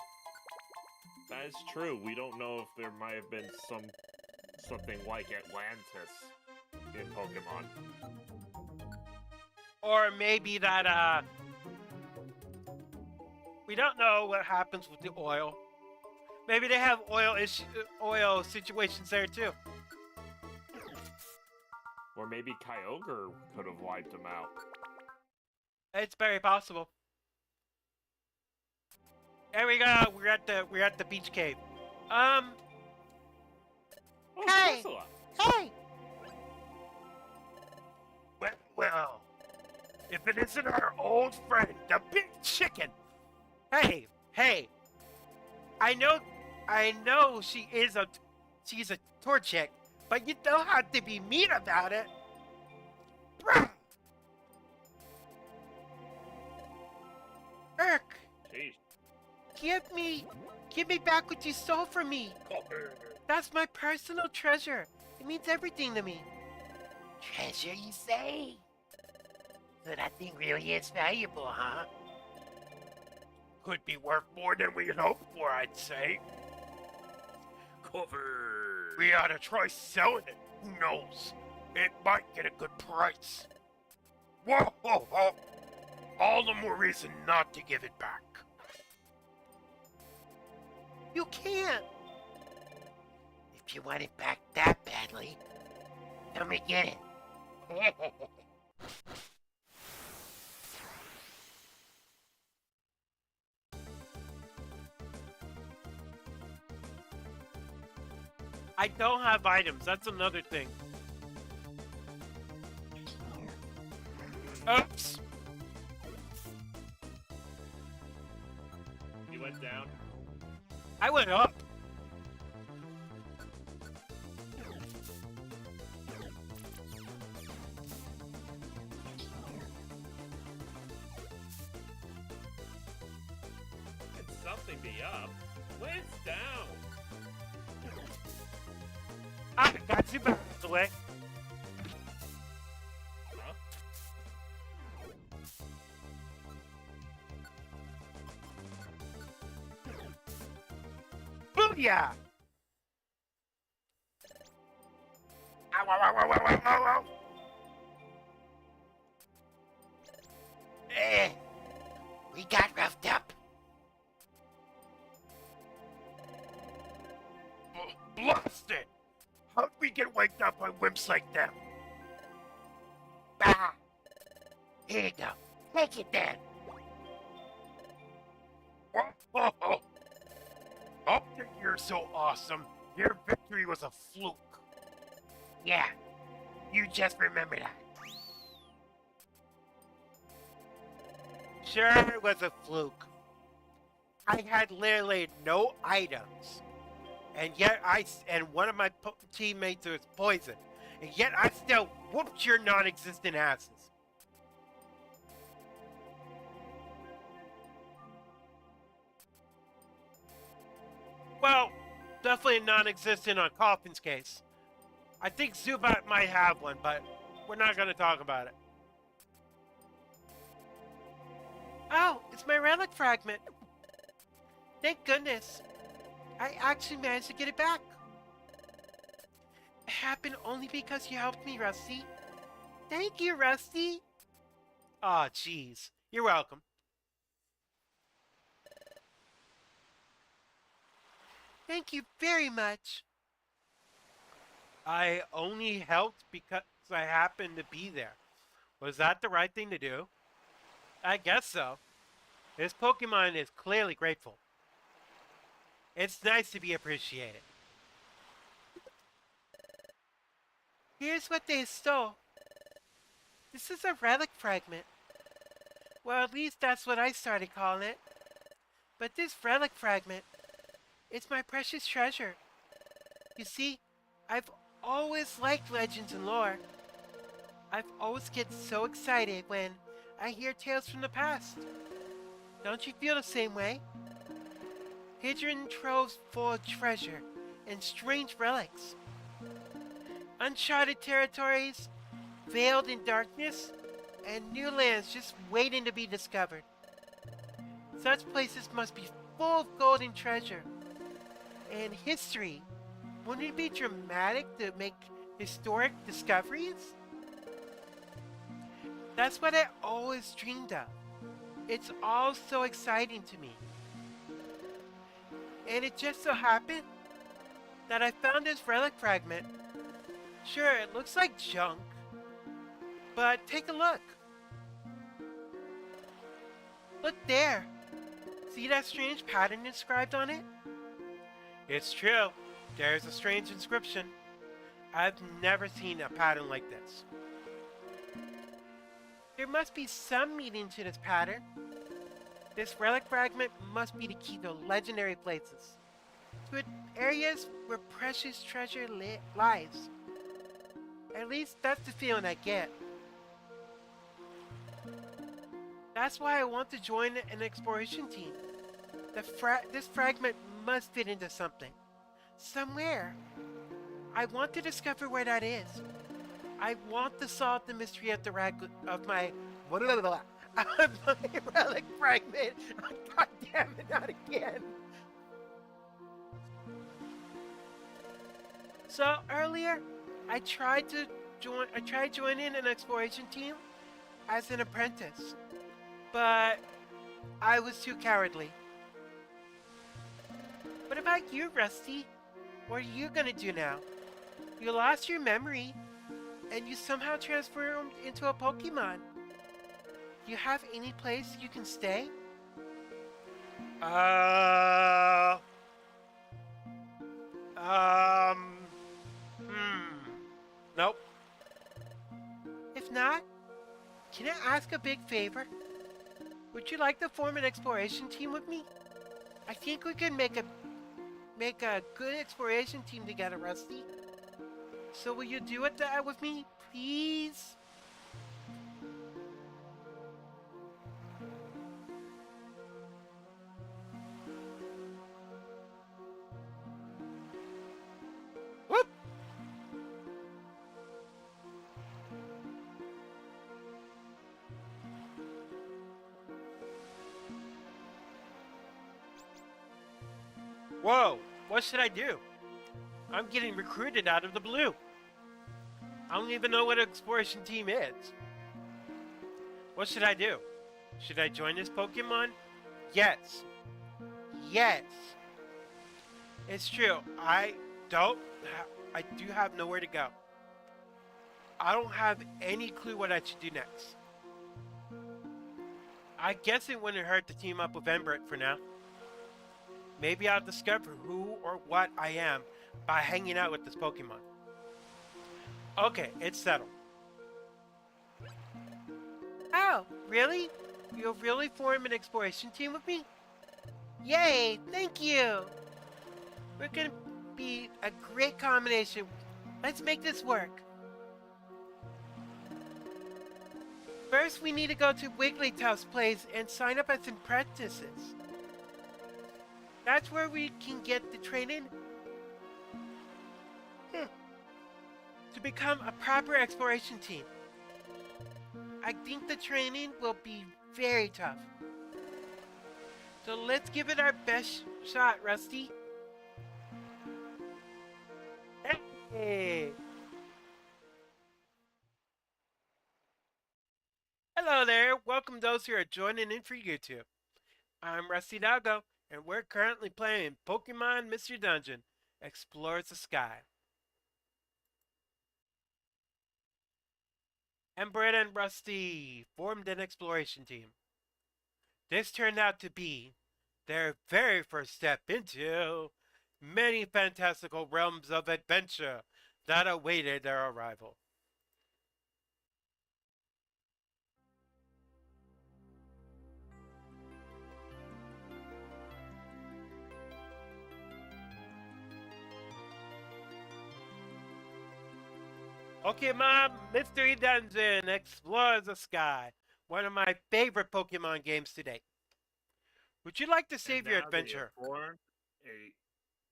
That is true. We don't know if there might have been something like Atlantis in Pokemon. Or maybe that, we don't know what happens with the oil. Maybe they have oil situations there too. Or maybe Kyogre could have wiped them out. It's very possible. There we go. We're at the beach cave. Oh, Hey! Priscilla. Hey! Well, if it isn't our old friend, the big chicken. Hey, I know she's a Torchic, but you don't have to be mean about it. Bruh. Irk, Jeez. give me back what you stole from me. That's my personal treasure. It means everything to me. Treasure, you say? So that thing really is valuable, huh? Could be worth more than we hoped for, I'd say. Cover. We ought to try selling it. Who knows? It might get a good price. Whoa, whoa, whoa. All the more reason not to give it back. You can't. If you want it back that badly, come and get it. I don't have items. That's another thing. Oops. You went down. I went up. Could something be up? Lance down. I got you back the way. Huh? Booyah! Ow, ow, ow, ow, ow, ow, ow. We got roughed up. Blast it! How'd we get waked up by wimps like them? Bah! Here you go. Take it then. Oh, don't think you're so awesome. Your victory was a fluke. Yeah. You just remember that. Sure, it was a fluke. I had literally no items, and yet and one of my teammates was poisoned, and yet I still whooped your non-existent asses. Well, definitely non-existent on Coffin's case. I think Zubat might have one, but we're not going to talk about it. Oh, it's my relic fragment. Thank goodness. I actually managed to get it back. It happened only because you helped me, Rusty. Thank you, Rusty. Aw, jeez. You're welcome. Thank you very much. I only helped because I happened to be there. Was that the right thing to do? I guess so. This Pokemon is clearly grateful. It's nice to be appreciated. Here's what they stole. This is a relic fragment. Well, at least that's what I started calling it. But this relic fragment, it's my precious treasure. You see, I've always liked legends and lore. I've always get so excited when I hear tales from the past. Don't you feel the same way? Hidden troves full of treasure and strange relics. Uncharted territories, veiled in darkness, and new lands just waiting to be discovered. Such places must be full of golden treasure and history. Wouldn't it be dramatic to make historic discoveries? That's what I always dreamed of. It's all so exciting to me. And it just so happened that I found this relic fragment. Sure, it looks like junk, but take a look. Look there. See that strange pattern inscribed on it? It's true. There's a strange inscription. I've never seen a pattern like this. There must be some meaning to this pattern. This relic fragment must be the key to legendary places, to areas where precious treasure lies. At least that's the feeling I get. That's why I want to join an exploration team. This fragment must fit into something. Somewhere. I want to discover where that is. I want to solve the mystery of my relic fragment. God damn it, not again. So earlier, I tried joining an exploration team as an apprentice, but I was too cowardly. What about you, Rusty? What are you gonna do now? You lost your memory, and you somehow transformed into a Pokemon. Do you have any place you can stay? Nope. If not, can I ask a big favor? Would you like to form an exploration team with me? I think we could make a good exploration team together, Rusty. So will you do it with me, please? Whoop! Whoa, what should I do? I'm getting recruited out of the blue. I don't even know what an exploration team is. What should I do? Should I join this Pokemon? Yes. Yes. It's true. I do have nowhere to go. I don't have any clue what I should do next. I guess it wouldn't hurt to team up with Embert for now. Maybe I'll discover who or what I am by hanging out with this Pokemon. Okay, it's settled. Oh, really? You'll really form an exploration team with me? Yay, thank you! We're gonna be a great combination. Let's make this work. First, we need to go to Wigglytuff's place and sign up as apprentices. That's where we can get the training to become a proper exploration team. I think the training will be very tough. So let's give it our best shot, Rusty. Hey! Hello there, welcome those who are joining in for YouTube. I'm Rusty Doggo, and we're currently playing Pokemon Mystery Dungeon, Explores the Sky. Embert and Rusty formed an exploration team. This turned out to be their very first step into many fantastical realms of adventure that awaited their arrival. Pokemon Mystery Dungeon Explore the Sky. One of my favorite Pokemon games to date. Would you like to And save your now they have adventure? formed a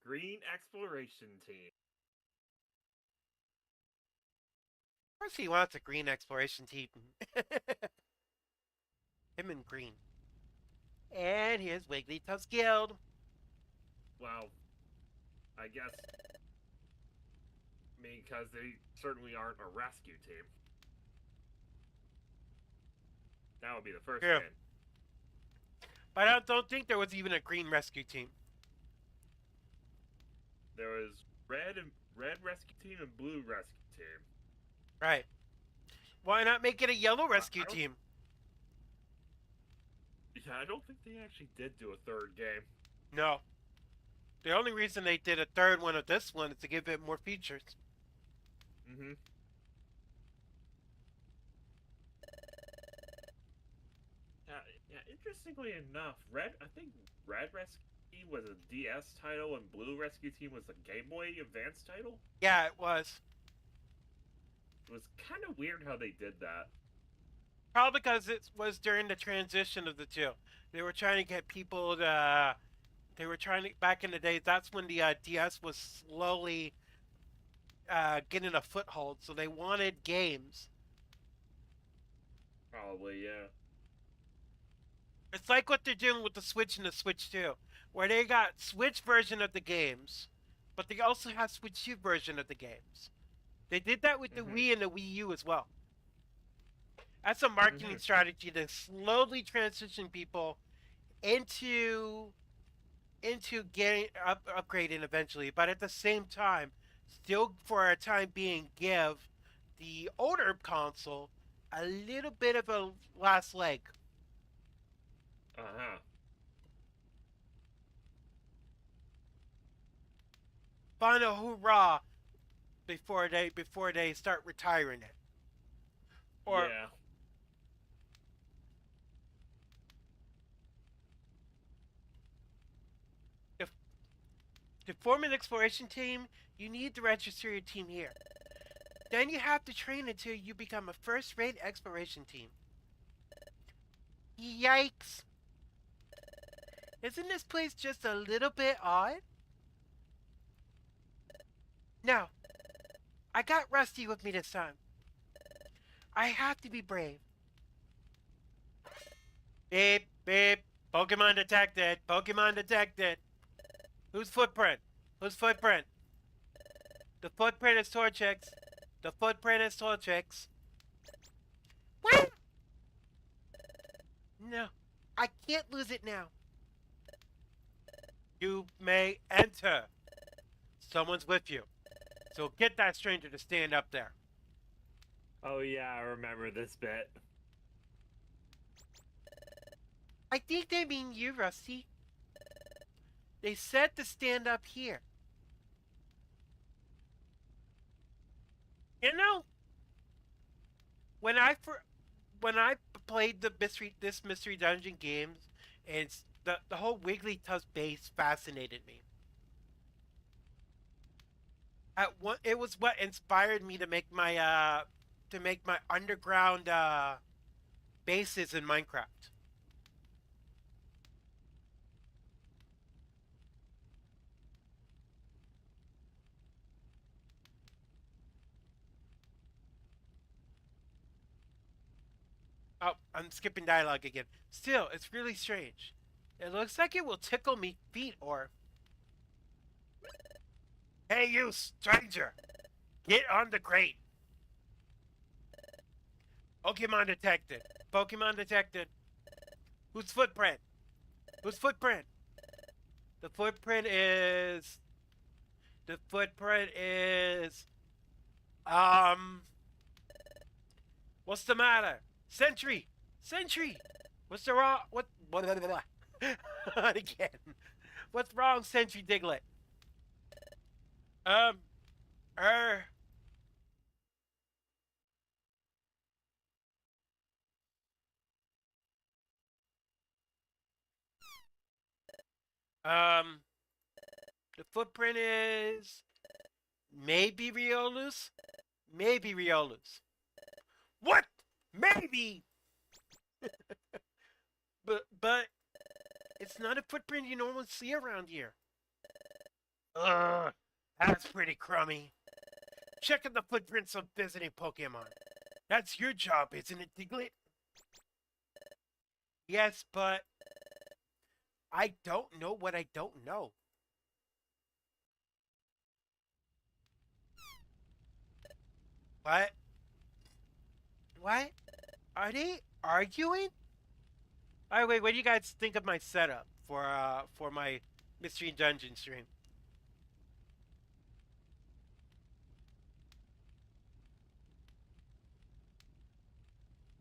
green exploration team. Of course he wants a green exploration team. Him and green. And here's Wigglytuff's guild. Well, I guess. I mean, because they certainly aren't a rescue team. That would be the first True. thing. But I don't think there was even a green rescue team. There was red rescue team and blue rescue team. Right. Why not make it a yellow rescue I don't- team? Yeah, I don't think they actually did do a third game. No. The only reason they did a third one of this one is to give it more features. Mm-hmm. Yeah, interestingly enough, I think Red Rescue Team was a DS title and Blue Rescue Team was a Game Boy Advance title. Yeah, it was. It was kind of weird how they did that. Probably because it was during the transition of the two. They were trying to get people to. They were trying to. Back in the days, that's when the DS was slowly getting a foothold. So they wanted games. Probably, yeah. It's like what they're doing with the Switch and the Switch 2, where they got Switch version of the games, but they also have Switch 2 version of the games. They did that with the Wii and the Wii U as well. That's a marketing strategy to slowly transition people into getting upgrading eventually, but at the same time, still for a time being, give the older console a little bit of a last leg. Uh-huh. Final hurrah before they start retiring it. Or yeah. to form an exploration team, you need to register your team here. Then you have to train until you become a first-rate exploration team. Yikes! Isn't this place just a little bit odd? Now, I got Rusty with me this time. I have to be brave. Beep, beep. Pokemon detected. Pokemon detected. Whose footprint? Whose footprint? The footprint is Torchix. The footprint is Torchix. What? No. I can't lose it now. You may enter. Someone's with you. So get that stranger to stand up there. Oh yeah, I remember this bit. I think they mean you, Rusty. They said to stand up here. You know, when I played this mystery dungeon games, and the whole Wigglytuff base fascinated me. It was what inspired me to make my underground bases in Minecraft. Oh, I'm skipping dialogue again. Still, it's really strange. It looks like it will tickle me feet or... Hey, you stranger! Get on the crate! Pokemon detected. Pokemon detected. Whose footprint? Whose footprint? The footprint is... The footprint is... What's the matter? Sentry! Sentry! What's the wrong... What... Blah, blah, blah, blah. Again. What's wrong, Sentry Diglett? Um... Er... Um... The footprint is... Maybe Riolu's? Maybe Riolu's. What? Maybe! But it's not a footprint you normally see around here. That's pretty crummy. Checking the footprints of visiting Pokemon. That's your job, isn't it, Diglett? Yes, but I don't know what I don't know. What? What? Are they arguing? Alright, wait, what do you guys think of my setup for my Mystery Dungeon stream?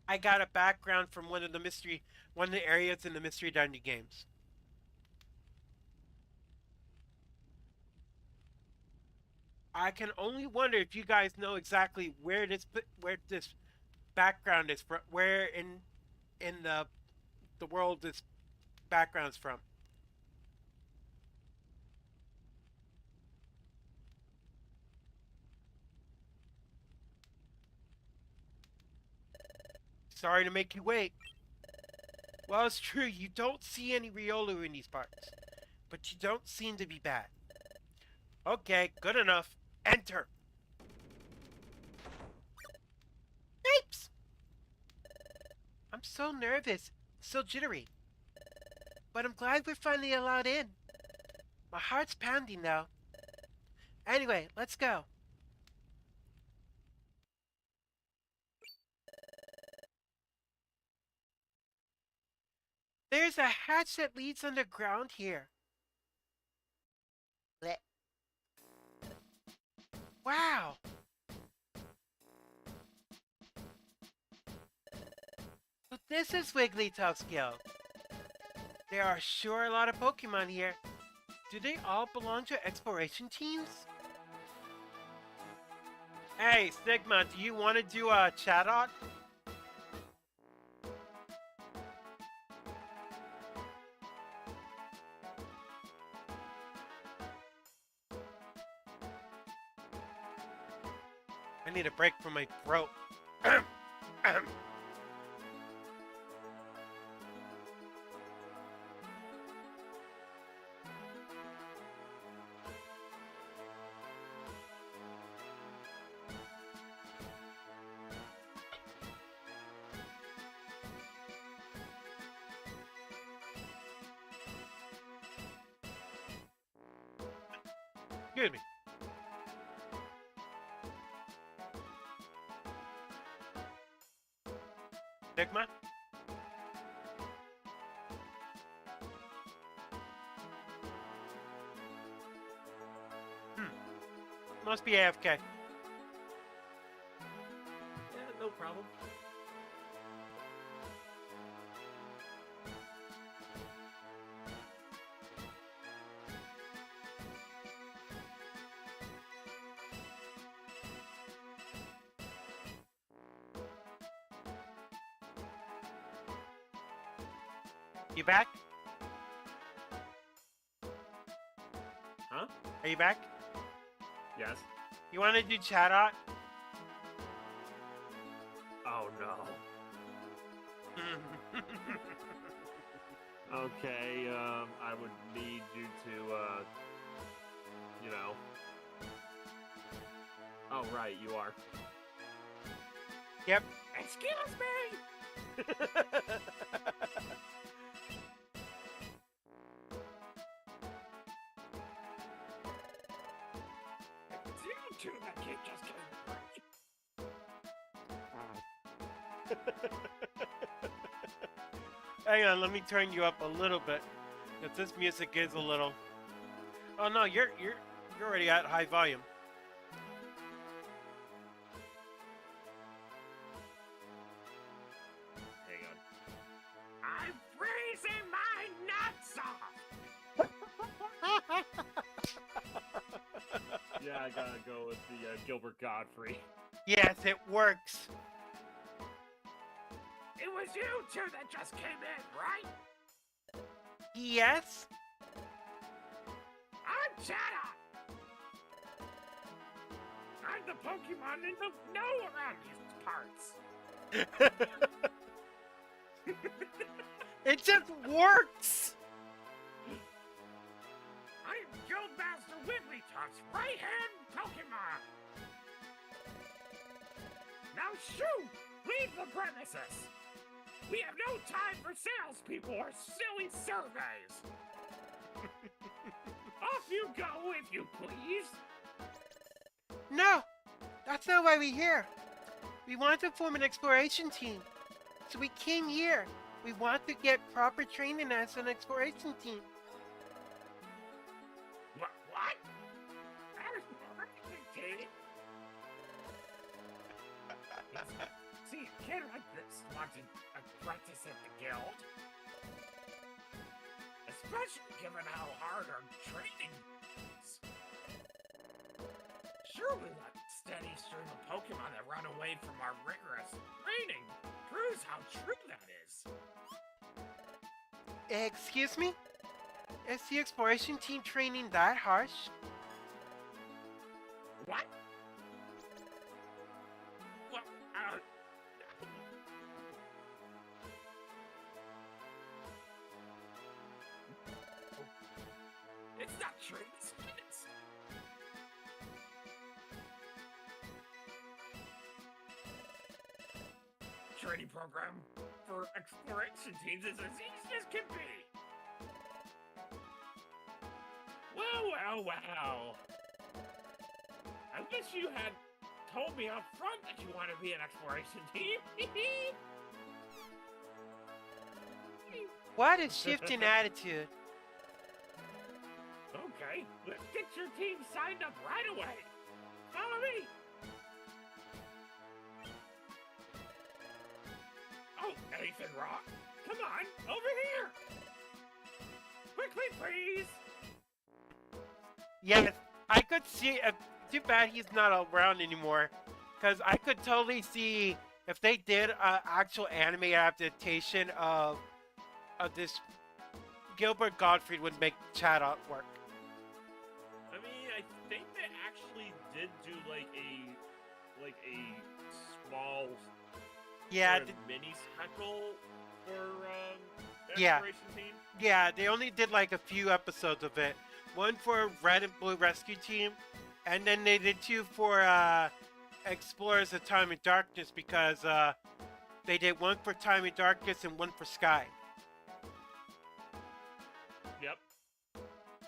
I got a background from one of the areas in the Mystery Dungeon games. I can only wonder if you guys know exactly where this background is from, where in the world this background's from. Sorry to make you wait. Well, it's true, you don't see any Riolu in these parts, but you don't seem to be bad. Okay, good enough. Enter. Yipes! I'm so nervous, so jittery. But I'm glad we're finally allowed in. My heart's pounding though. Anyway, let's go. There's a hatch that leads underground here. Bleh. Wow. So this is Wigglytuff's guild. There are sure a lot of Pokemon here. Do they all belong to exploration teams? Hey, Stigma, do you want to do a chat on? I need a break from my throat. Excuse me. Stigma? Must be AFK. Yeah, no problem. You back? Huh? Are you back? Yes. You want to do chat out? Oh no. Okay, I would need you to, you know. Oh, right, you are. Yep. Excuse me! You two that kid just came. Hang on, let me turn you up a little bit. Cause this music is a little. Oh no, you're already at high volume. Hang on. I'm freezing my nuts off! Yeah, I gotta go with the Gilbert Godfrey. Yes, it works. It was you two that just came in, right? Yes. I'm Cheddar! find the Pokemon in the know around these parts. It just works! I am Guildmaster Wigglytuff's right-hand Pokemon. Now shoo! Leave the premises! We have no time for salespeople or silly surveys! Off you go, if you please! No! That's not why we're here. We want to form an exploration team. So we came here. We want to get proper training as an exploration team. What? See, a kid like this wants an apprentice at the guild. Especially given how hard our training is. Surely that steady stream of Pokemon that run away from our rigorous training proves how true that is. Excuse me? Is the exploration team training that harsh? What? Well, it's not true. It's training program for exploration teams is as easy as can be. Well. I wish you had told me up front that you want to be an exploration team. What a shift in attitude. Okay, let's get your team signed up right away. Follow me. Oh, anything wrong? Come on, over here. Quickly, please. Yes, I could see. Too bad he's not around anymore. Because I could totally see if they did an actual anime adaptation of this, Gilbert Gottfried would make chat work. I mean, I think they actually did do like a small sort of mini special for Exploration Team. Yeah, they only did like a few episodes of it. One for Red and Blue Rescue Team, and then they did two for Explorers of Time and Darkness because they did one for Time and Darkness and one for Sky. Yep.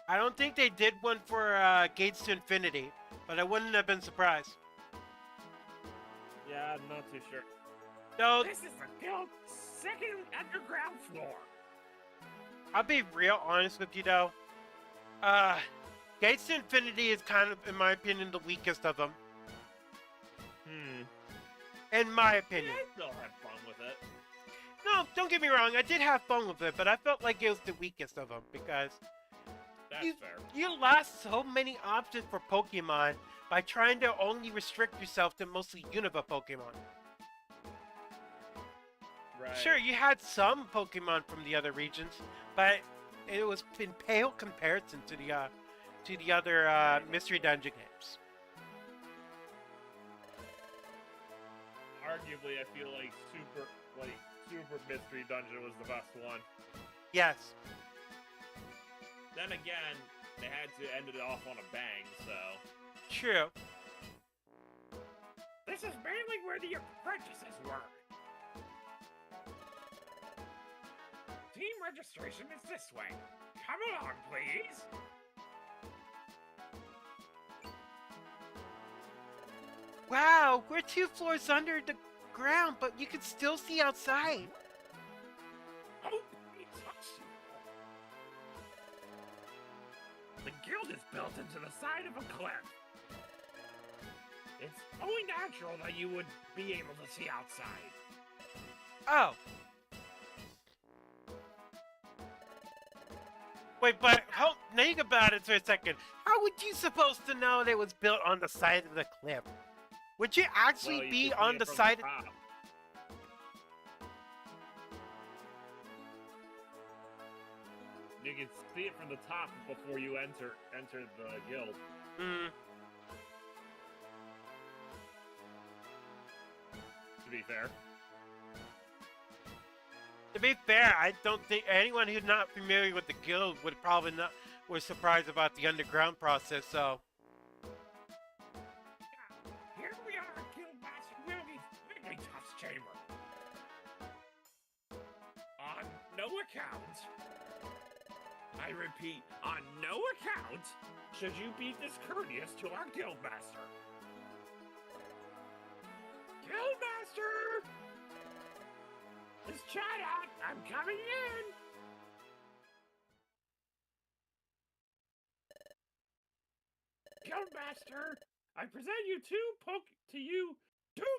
I don't think they did one for Gates to Infinity, but I wouldn't have been surprised. Yeah, I'm not too sure. No, This is the guild's second underground floor. I'll be real honest with you though. Gates to Infinity is kind of, in my opinion, the weakest of them. In my opinion. Yeah, I still had fun with it. No, don't get me wrong, I did have fun with it, but I felt like it was the weakest of them because That's fair. you lost so many options for Pokemon by trying to only restrict yourself to mostly Unova Pokemon. Right. Sure, you had some Pokemon from the other regions, but it was in pale comparison to the other Mystery Dungeon games. Arguably, I feel like Super Mystery Dungeon was the best one. Yes. Then again, they had to end it off on a bang, so. True. This is mainly where the apprentices work. Team registration is this way. Come along, please. Wow, we're 2 floors under the ground, but you can still see outside. Oh, it's touch. The guild is built into the side of a cliff. It's only natural that you would be able to see outside. Oh. Wait, but think about it for a second. How would you supposed to know that it was built on the side of the cliff? Would you actually Well, you be can see on it the from side? top. You can see it from the top before you enter the guild. to be fair. To be fair, I don't think anyone who's not familiar with the guild would probably not was surprised about the underground process. So Here we are, Guildmaster Wigglytuff's chamber. On no account, I repeat, on no account, should you be discourteous to our Guildmaster. Guildmaster! Let's chat out. I'm coming in. Guildmaster, I present you two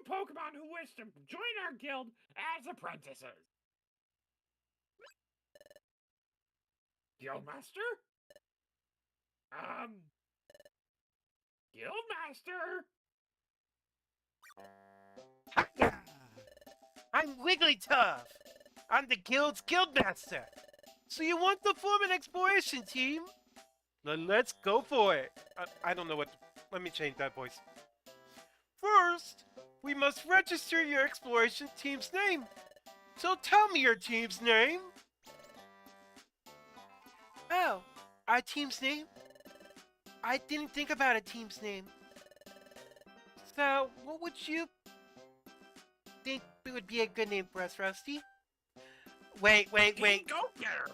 Pokemon who wish to join our guild as apprentices. Guildmaster? Guildmaster? Hiya! I'm Wigglytuff. I'm the guild's guildmaster. So you want to form an exploration team? Then let's go for it. I don't know what. Let me change that voice. First, we must register your exploration team's name. So tell me your team's name. Oh, our team's name? I didn't think about a team's name. So, what would you think would be a good name for us, Rusty? Wait. Go get her!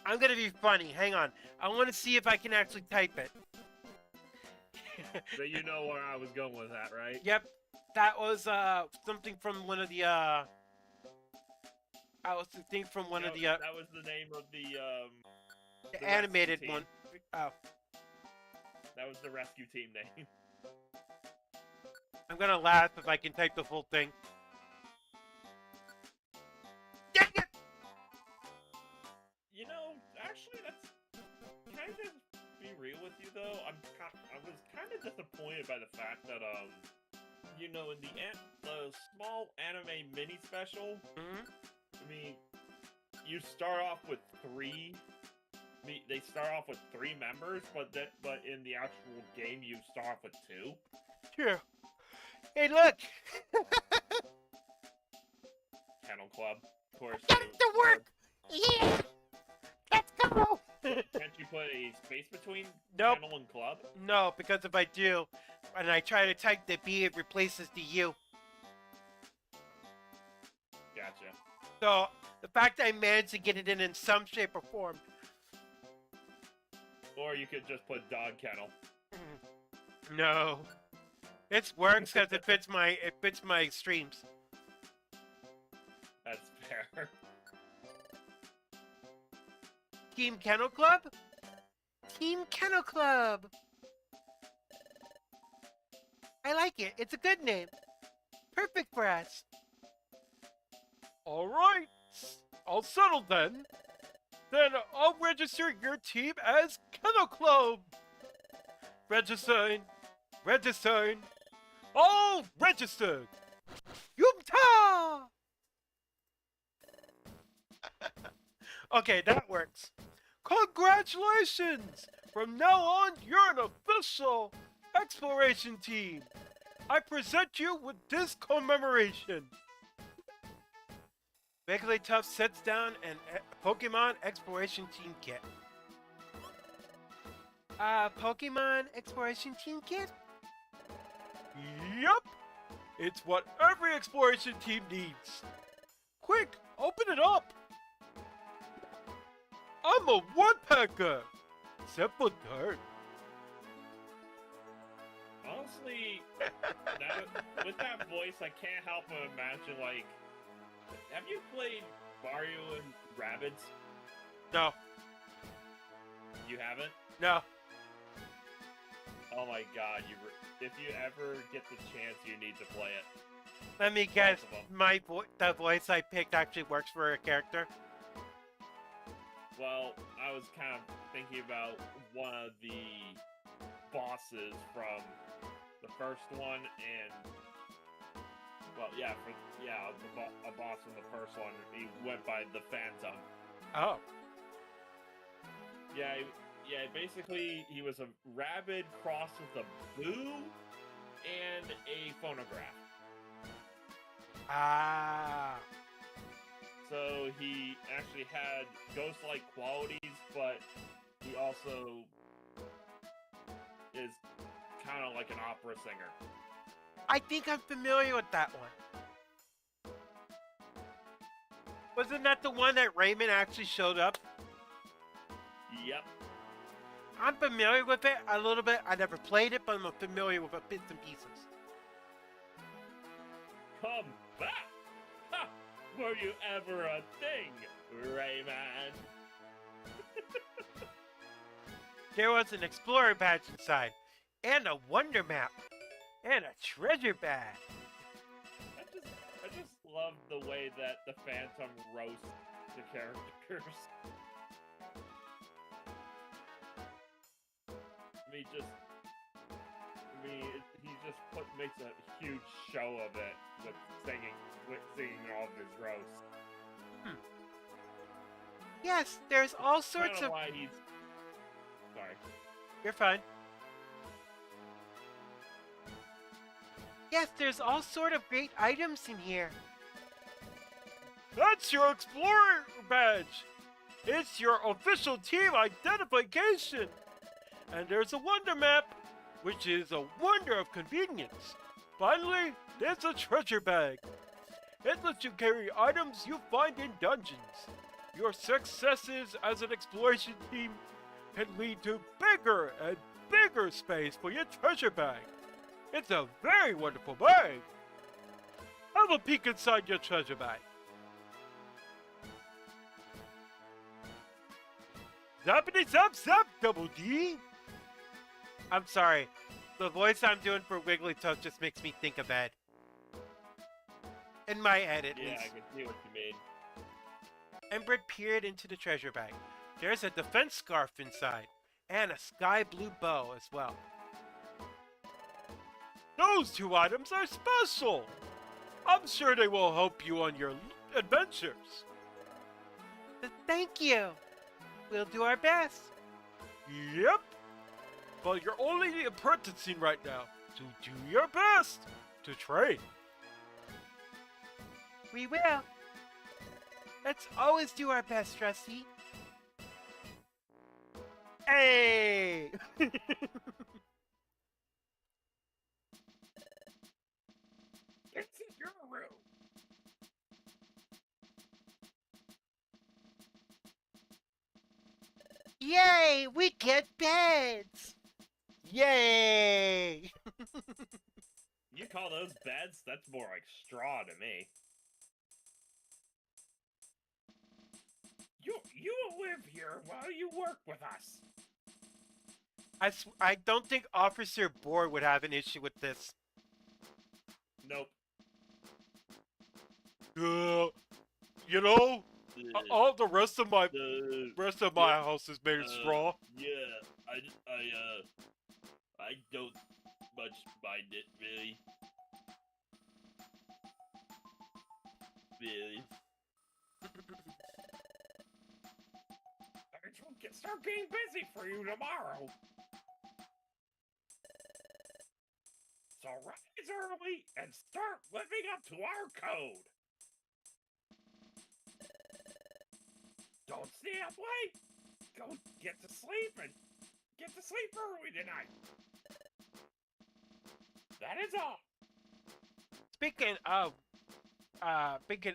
I'm gonna be funny. Hang on. I want to see if I can actually type it. So you know where I was going with that, right? Yep. That was something from one of the I was thinking from one of the that was the name of the animated rescue one. team. Oh, That was the rescue team name. I'm gonna laugh if I can type the full thing. Dang it! You know, actually, that's kind of be real with you though. I was kind of disappointed by the fact that you know, in the small anime mini special, Mhm. I mean, you start off with three. They start off with 3 members, but in the actual game you start off with 2. Here. Hey, look! Kennel Club, of course. Get it to work! Yeah! Let's go! Can't you put a space between Nope. Kennel and Club? No, because if I do, and I try to type the B, it replaces the U. Gotcha. So, the fact that I managed to get it in some shape or form. Or you could just put Dog Kennel. No. It works because it fits my streams. That's fair. Team Kennel Club? Team Kennel Club! I like it. It's a good name. Perfect for us. Alright. I'll settle then. Then I'll register your team as Kennel Club. Registering. All registered. Yumta! Okay, that works. Congratulations! From now on, you're an official exploration team. I present you with this commemoration. Wigglytuff sets down an Pokemon Exploration Team Kit. Pokemon Exploration Team Kit? Yup! It's what every exploration team needs. Quick, open it up! I'm a woodpecker! Except for dirt. Honestly, with that voice, I can't help but imagine, like, have you played Mario and Rabbids? No. You haven't? No. Oh my god, if you ever get the chance, you need to play it. Let me guess, Both of them. the voice I picked actually works for a character. Well, I was kind of thinking about one of the bosses from the first one, and well, yeah, a boss from the first one. He went by the Phantom. Oh. Yeah, basically, he was a rabbit crossed with a boo and a phonograph. Ah. So he actually had ghost-like qualities, but he also is kind of like an opera singer. I think I'm familiar with that one. Wasn't that the one that Raymond actually showed up? Yep. I'm familiar with it a little bit. I never played it, but I'm familiar with it bits and pieces. Come back! Ha! Were you ever a thing, Rayman? There was an explorer badge inside, and a wonder map, and a treasure bag. I just love the way that the Phantom roasts the characters. He just makes a huge show of it with singing all of his roasts. Yes, there's all sorts Kinda of. why he's... Sorry. You're fine. Yes, there's all sort of great items in here. That's your explorer badge. It's your official team identification. And there's a wonder map, which is a wonder of convenience. Finally, there's a treasure bag. It lets you carry items you find in dungeons. Your successes as an exploration team can lead to bigger and bigger space for your treasure bag. It's a very wonderful bag. Have a peek inside your treasure bag. Zappity zap zap, Double D. I'm sorry. The voice I'm doing for Wigglytuff just makes me think of Ed. In my head, at Yeah, least. I can see what you mean. Embred peered into the treasure bag. There's a defense scarf inside, and a sky blue bow as well. Those two items are special! I'm sure they will help you on your adventures. Thank you. We'll do our best. Yep. But you're only apprenticing right now, so do your best to train. We will. Let's always do our best, Rusty. Hey! It's in your room. Yay! We get beds! Yay! You call those beds? That's more like straw to me. You will live here while you work with us. I don't think Officer Bohr would have an issue with this. Nope. You know, all the rest of my house is made of straw. Yeah, I don't much mind it, really. Really. I will start being busy for you tomorrow. So rise early and start living up to our code. Don't stay up late. Go get to sleep and get to sleep early tonight. That is all. Speaking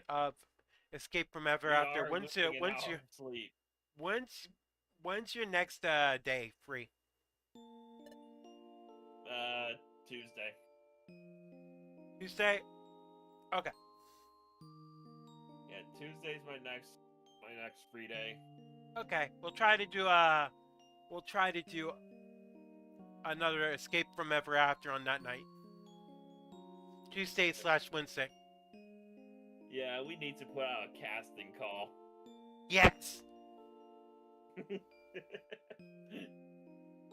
of Escape from Ever After, when's your next day free? Tuesday. Tuesday? Okay. Yeah, Tuesday's my next free day. Okay. We'll try to do another Escape from Ever After on that night. Tuesday/Wednesday. Yeah, we need to put out a casting call. Yes!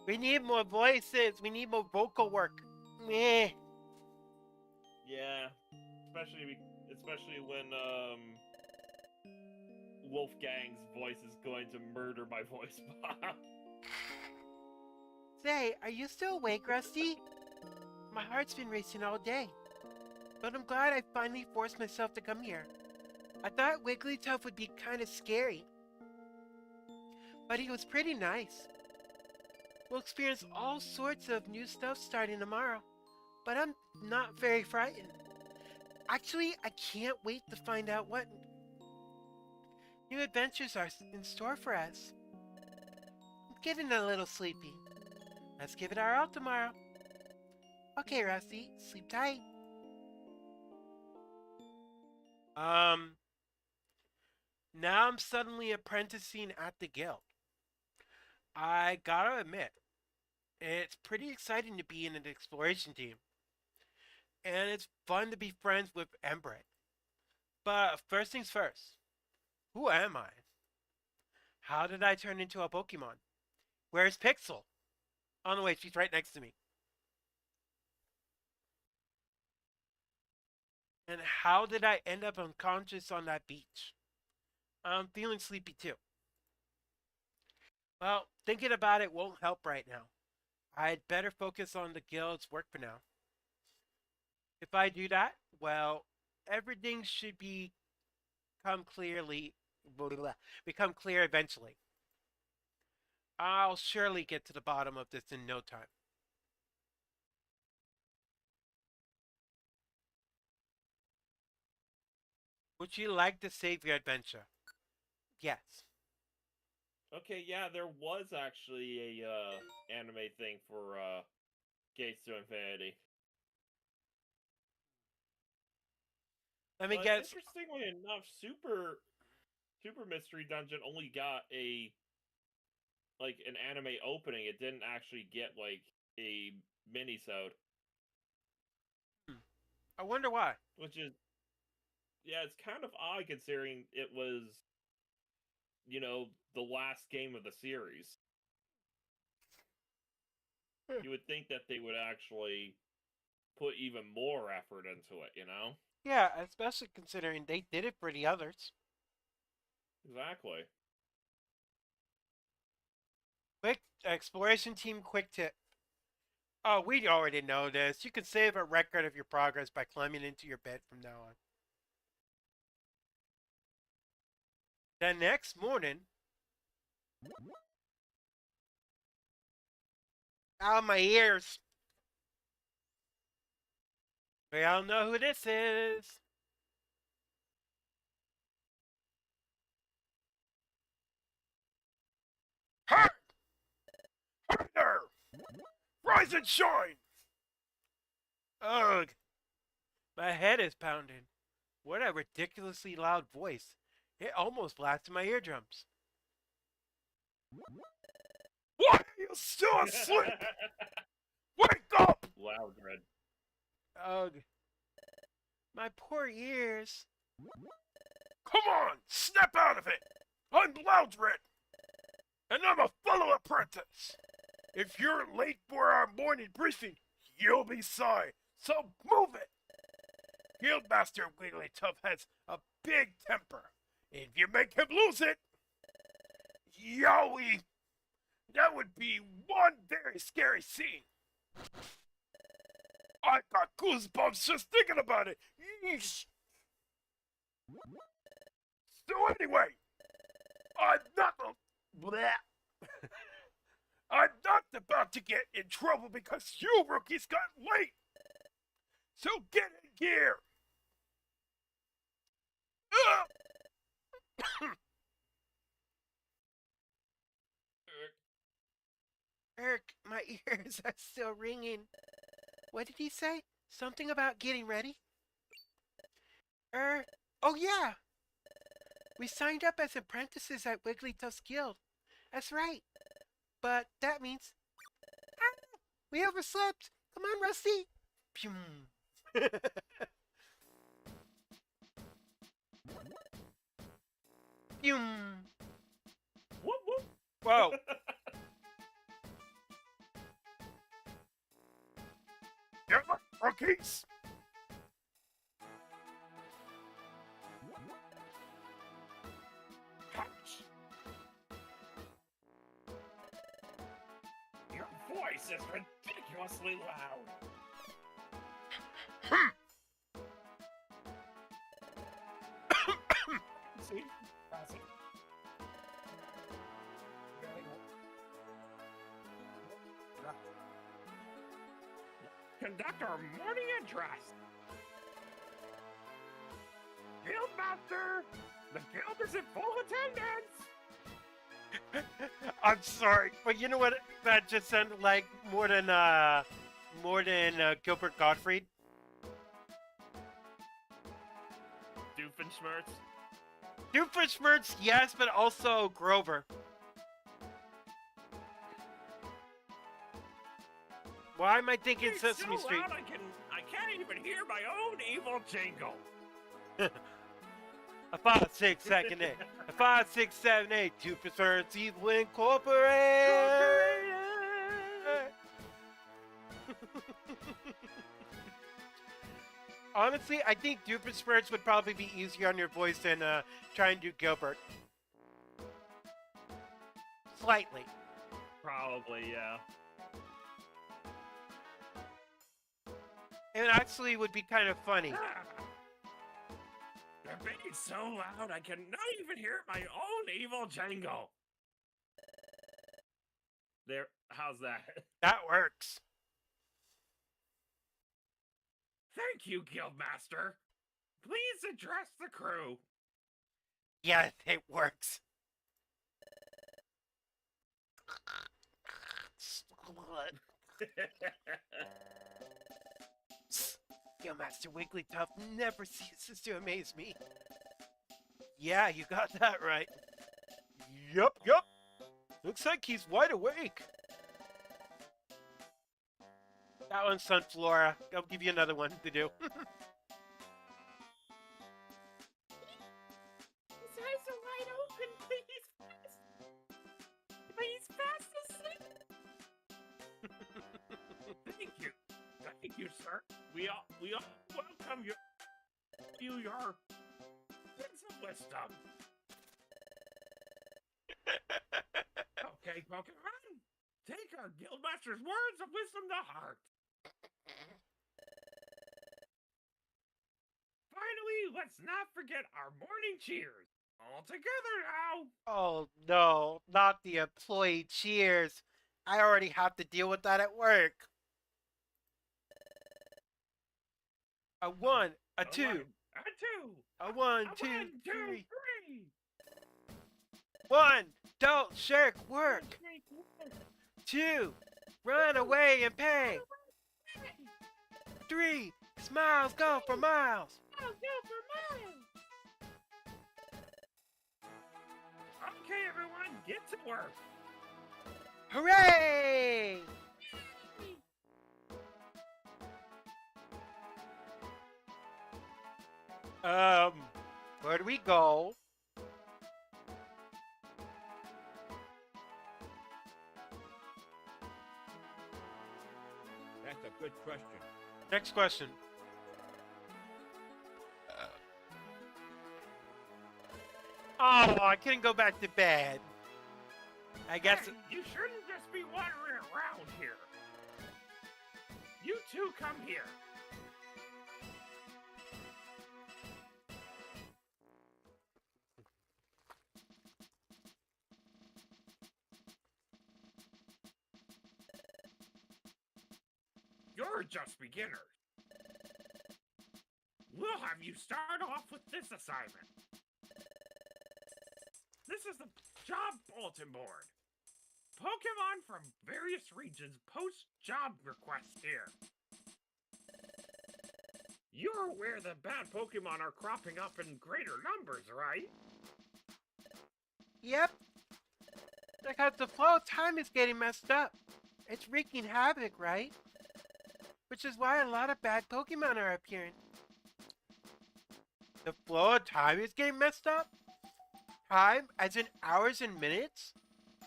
We need more voices. We need more vocal work. Meh. Yeah, especially when Wolfgang's voice is going to murder my voice box. Say, are you still awake, Rusty? My heart's been racing all day. but I'm glad I finally forced myself to come here. I thought Wigglytuff would be kind of scary, but he was pretty nice. We'll experience all sorts of new stuff starting tomorrow, but I'm not very frightened. Actually, I can't wait to find out what new adventures are in store for us. I'm getting a little sleepy. Let's give it our all tomorrow. Okay, Rusty, sleep tight. Um, Now I'm suddenly apprenticing at the guild. I gotta admit, it's pretty exciting to be in an exploration team. And it's fun to be friends with Embret. But first things first, who am I? How did I turn into a Pokemon? Where's Pixel? On the way, she's right next to me. And how did I end up unconscious on that beach? I'm feeling sleepy too. Well, thinking about it won't help right now. I'd better focus on the guild's work for now. If I do that, well, everything should become clearly become clear eventually. I'll surely get to the bottom of this in no time. Would you like to save your adventure? Yes. Okay, yeah, there was actually a anime thing for Gates to Infinity. Let me But guess. interestingly enough, Super Mystery Dungeon only got an anime opening. It didn't actually get like a mini-sode. I wonder why. Which is, yeah, it's kind of odd considering it was, the last game of the series. You would think that they would actually put even more effort into it, Yeah, especially considering they did it for the others. Exactly. Quick exploration team quick tip. Oh, we already know this. You can save a record of your progress by climbing into your bed from now on. The next morning, out of my ears. We all know who this is. Hey! Hey there! Rise and shine! Ugh. My head is pounding. What a ridiculously loud voice. It almost blasted my eardrums. Why are you still asleep? Wake up! Loud red. Ugh. My poor ears. Come on, snap out of it! I'm Loudred, and I'm a fellow apprentice. If you're late for our morning briefing, you'll be sorry, so move it! Guildmaster Wigglytuff has a big temper. If you make him lose it, yowie, that would be one very scary scene. I got goosebumps just thinking about it. Yeesh. So anyway, I'm not I'm not about to get in trouble because you rookies got late. So get in gear. Eric, my ears are still ringing. What did he say? Something about getting ready? Oh yeah. We signed up as apprentices at Wigglytuff's Guild. That's right. But that means we overslept. Come on, Rusty. Pew. Pew. Whoop whoop. Whoa. You're my rookies. Ouch. Your voice is ridiculously loud. See? Classic. Conduct our morning address. Guildmaster, the guild is in full attendance. I'm sorry, but you know what? That just sounded like more than Gilbert Gottfried. Doofenshmirtz. Doofenshmirtz, yes, but also Grover. Why am I thinking It's Sesame so Street? loud I can't even hear my own evil jingle. A 5, 6, 7, 8. A 5, 6, 7, 8. Doofenshmirtz Evil Incorporated. Honestly, I think Doofenshmirtz would probably be easier on your voice than trying to do Gilbert. Slightly. Probably, yeah. It actually would be kind of funny. They're being so loud I cannot even hear my own evil jingle. There, how's that? That works. Thank you, Guildmaster. Please address the crew. Yeah, it works. Master Wigglytuff never ceases to amaze me. Yeah, you got that right. Yup. Looks like he's wide awake. That one's Sunflora. I'll give you another one to do. His eyes are wide open, please. Please fast asleep. Thank you, sir. We all welcome you. Your words of wisdom. Okay, Pokemon, take our Guildmaster's words of wisdom to heart. Finally, let's not forget our morning cheers. All together now. Oh no, not the employee cheers. I already have to deal with that at work. A 1, a 2. A 2. A 1, A 2, 1, 2, 3. 3. 1, don't shirk work. 2, run away and pay. 3, smiles go for miles. Okay, everyone, get to work. Hooray! Where do we go? That's a good question. Next question. Oh, I couldn't go back to bed. I guess. Hey, you shouldn't just be wandering around here. You two come here. You're just beginners. We'll have you start off with this assignment. This is the job bulletin board. Pokemon from various regions post job requests here. You're aware that bad Pokemon are cropping up in greater numbers, right? Yep. Because the flow of time is getting messed up. It's wreaking havoc, right? Which is why a lot of bad Pokemon are appearing. The flow of time is getting messed up? Time, as in hours and minutes?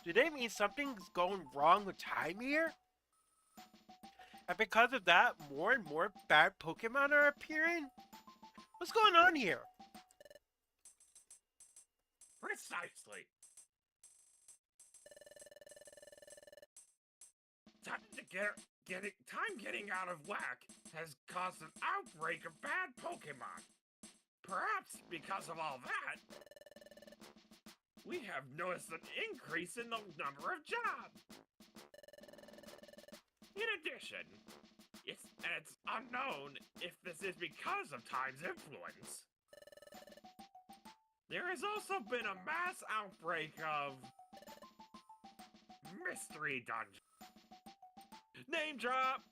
Do they mean something's going wrong with time here? And because of that, more and more bad Pokemon are appearing? What's going on here? Precisely. Time getting out of whack has caused an outbreak of bad Pokemon. Perhaps because of all that, we have noticed an increase in the number of jobs. In addition, it's unknown if this is because of time's influence. There has also been a mass outbreak of mystery dungeons. Name drop!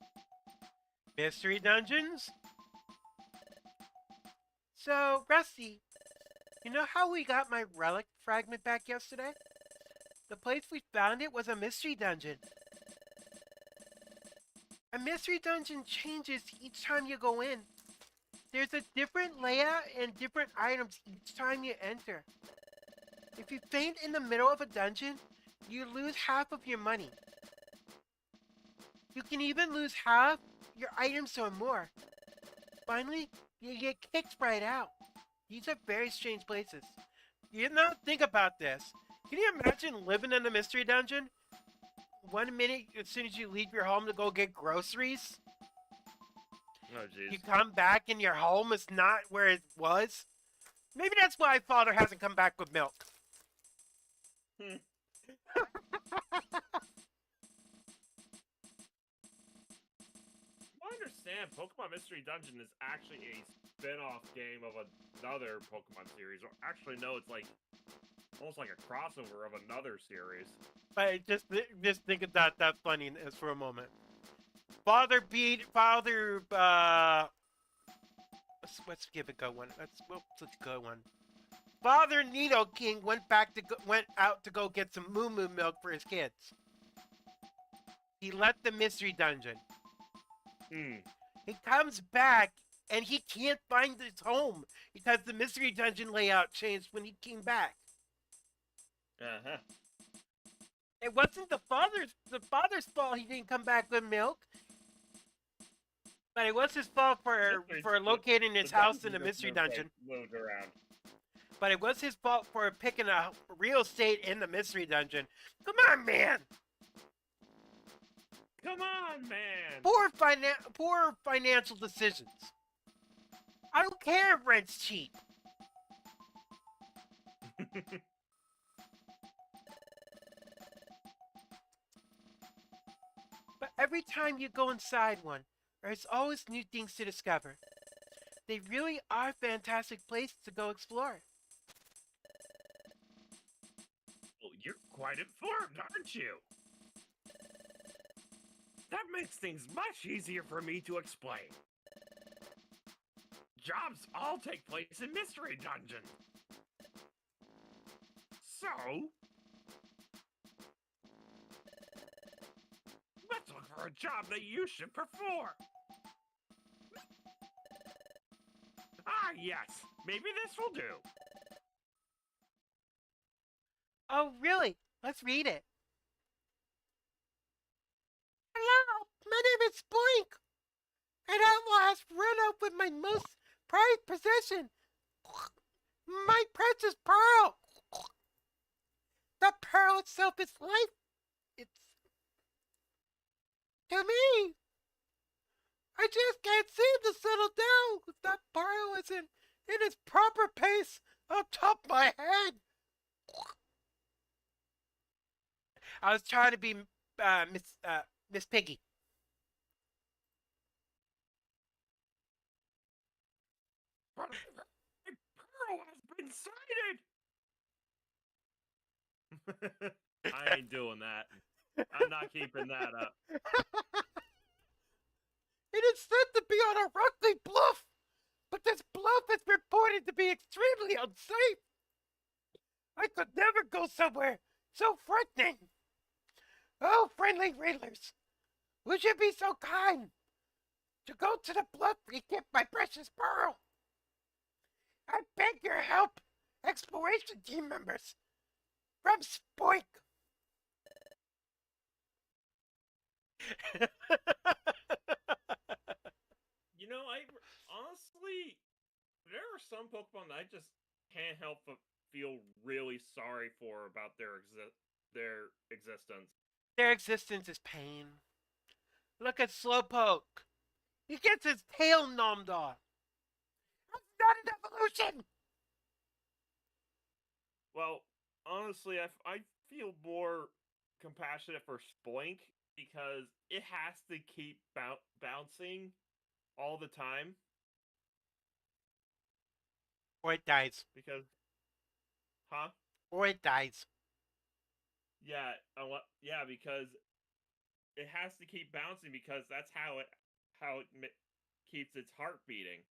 Mystery dungeons? So, Rusty, you know how we got my relic fragment back yesterday? The place we found it was a mystery dungeon. A mystery dungeon changes each time you go in. There's a different layout and different items each time you enter. If you faint in the middle of a dungeon, you lose half of your money. You can even lose half your items or more. Finally, you get kicked right out. These are very strange places. You know, think about this. Can you imagine living in a mystery dungeon? 1 minute, as soon as you leave your home to go get groceries, Oh, jeez. you come back and your home is not where it was. Maybe that's why Father hasn't come back with milk. I understand Pokemon Mystery Dungeon is actually a spin-off game of another Pokemon series. Or actually, no, it's like almost like a crossover of another series. But just think about that funniness for a moment. Let's give it a go one. Let's go one. Father Nidoking went out to go get some Moo Moo milk for his kids. He left the mystery dungeon. He comes back and he can't find his home because the mystery dungeon layout changed when he came back. Uh-huh. It wasn't the father's fault he didn't come back with milk. But it was his fault for locating his house in a mystery dungeon. Moved around. But it was his fault for picking a real estate in the mystery dungeon. Come on, man! Come on, man! Poor financial decisions. I don't care if rent's cheap. But every time you go inside one, there's always new things to discover. They really are fantastic places to go explore. Well, you're quite informed, aren't you? That makes things much easier for me to explain. Jobs all take place in mystery dungeons. So, let's look for a job that you should perform. Ah, yes. Maybe this will do. Oh, really? Let's read it. Hello, my name is Blink. An outlaw has run up with my most prized possession. My precious pearl. The pearl itself is life. It's to me. I just can't seem to settle down. That pearl is in its proper place on top of my head. I was trying to be Miss Piggy. My pearl has been sighted. I ain't doing that. I'm not keeping that up. It is said to be on a rocky bluff, but this bluff is reported to be extremely unsafe. I could never go somewhere so frightening. Oh, friendly readers, would you be so kind to go to the bluff and get my precious pearl? I beg your help, exploration team members, from Spoink. You know, I honestly, there are some Pokemon that I just can't help but feel really sorry for about their existence. Their existence is pain. Look at Slowpoke. He gets his tail gnommed off. That's not an evolution. Well, honestly, I feel more compassionate for Spoink because it has to keep bouncing all the time Or it dies. because, huh? Or it dies. Yeah, yeah, because it has to keep bouncing because that's how it keeps its heart beating.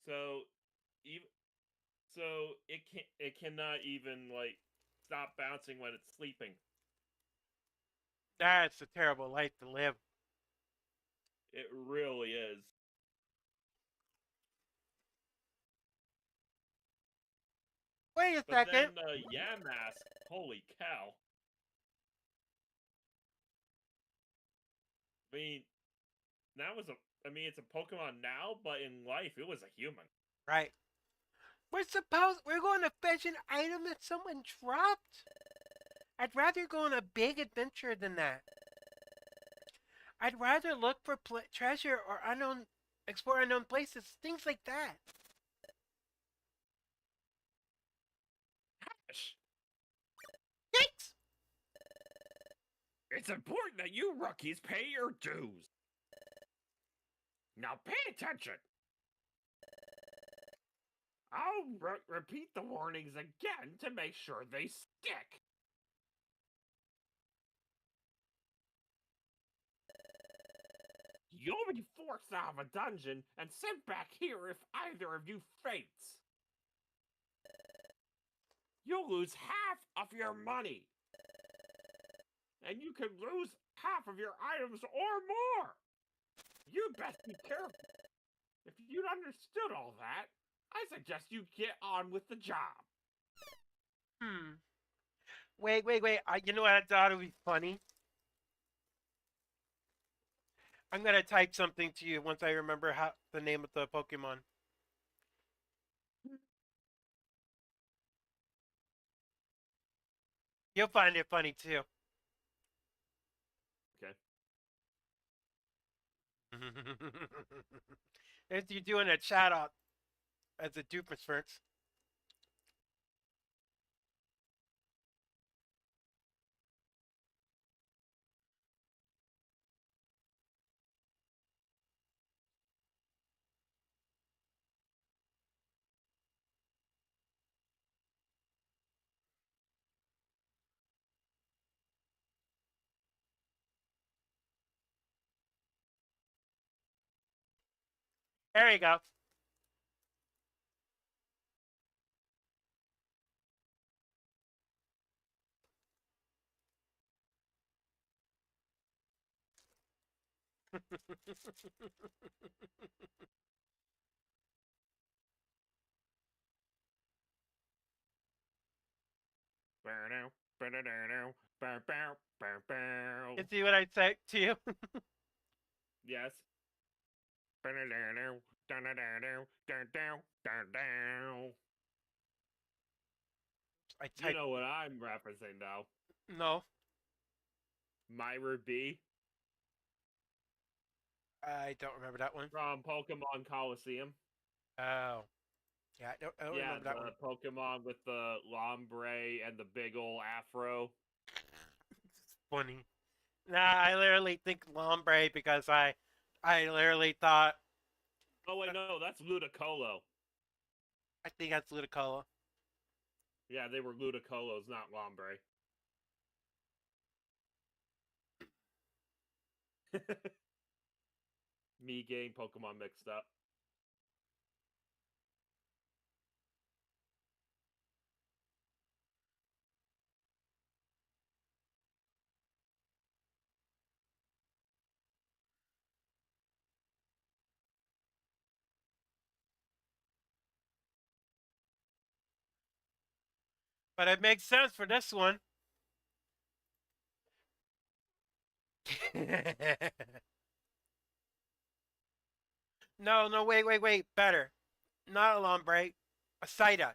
So, even it cannot even like stop bouncing when it's sleeping. That's a terrible life to live. It really is. Wait a But second. then Yamask, holy cow! I mean, that was a. I mean, it's a Pokemon now, but in life, it was a human. Right. We're going to fetch an item that someone dropped. I'd rather go on a big adventure than that. I'd rather look for treasure or explore unknown places, things like that. Gosh, Yikes! it's important that you rookies pay your dues. Now pay attention. I'll repeat the warnings again to make sure they stick. You'll be forced out of a dungeon and sent back here if either of you faints. You'll lose half of your money. And you could lose half of your items or more. You'd best be careful. If you'd understood all that, I suggest you get on with the job. Wait. You know what I thought would be funny? I'm gonna type something to you once I remember the name of the Pokemon. You'll find it funny too. Okay. If you're doing a chat out as a Doofenshmirtz. There you go. You see what I said to you? Yes. I You typed know what I'm referencing, though. no. Myra B I don't remember that one. from Pokemon Coliseum. Oh, yeah, I don't Yeah, remember that one. the Pokemon with the Lombre and the big ol' afro. It's funny. Nah, I literally think Lombre because I literally thought Oh wait, no, that's Ludicolo. I think that's Ludicolo. Yeah, they were Ludicolos, not Lombre. Me getting Pokemon mixed up. But it makes sense for this one. No, wait. Better. Not a Lombre. A Psyduck.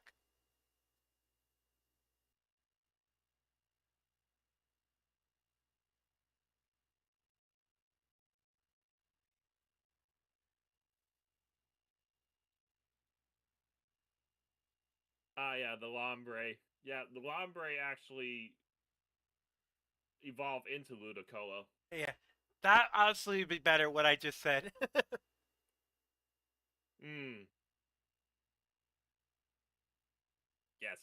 Ah, yeah, the Lombre. Yeah, the Lombre actually evolved into Ludicolo. Yeah, that honestly would be better. What I just said. Hmm. Yes.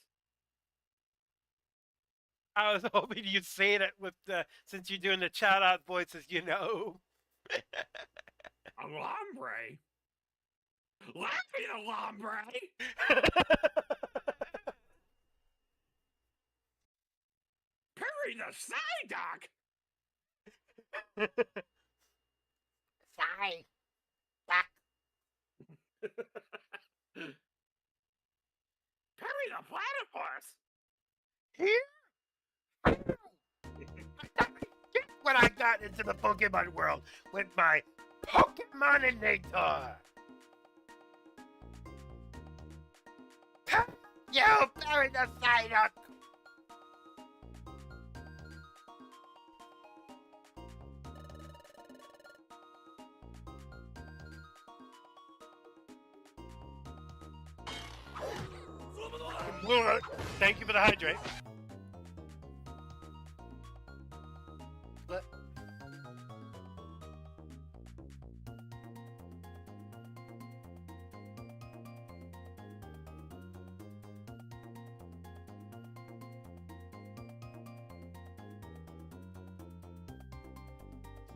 I was hoping you'd say it with the since you're doing the shout out voices, you know. A Lombre? Let me a Lombre! Perry the Psyduck! Sigh. Duck. Perry the Platypus! Here? Guess what I got into the Pokemon world with my Pokemoninator? You buried the Psyduck! Thank you for the hydrate. But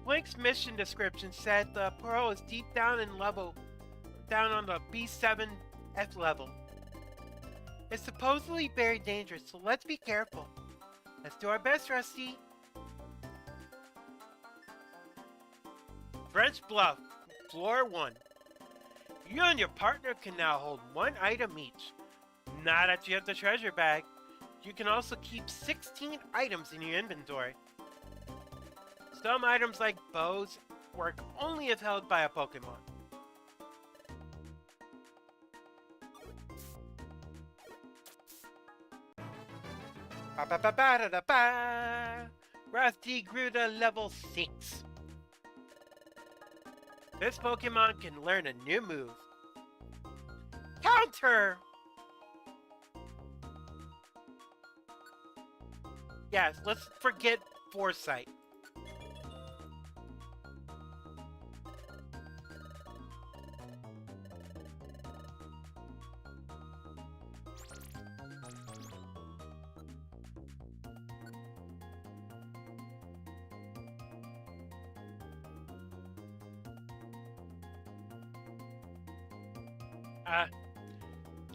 Link's mission description said the Pearl is deep down in level, down on the B7 F level. It's supposedly very dangerous, so let's be careful. Let's do our best, Rusty. French Bluff, Floor 1. You and your partner can now hold one item each. Now that you have the treasure bag, you can also keep 16 items in your inventory. Some items like bows work only if held by a Pokemon. Ba-ba-ba-ba-da-da-ba. Rusty grew to level 6. This Pokemon can learn a new move. Counter! Yes, let's forget Foresight.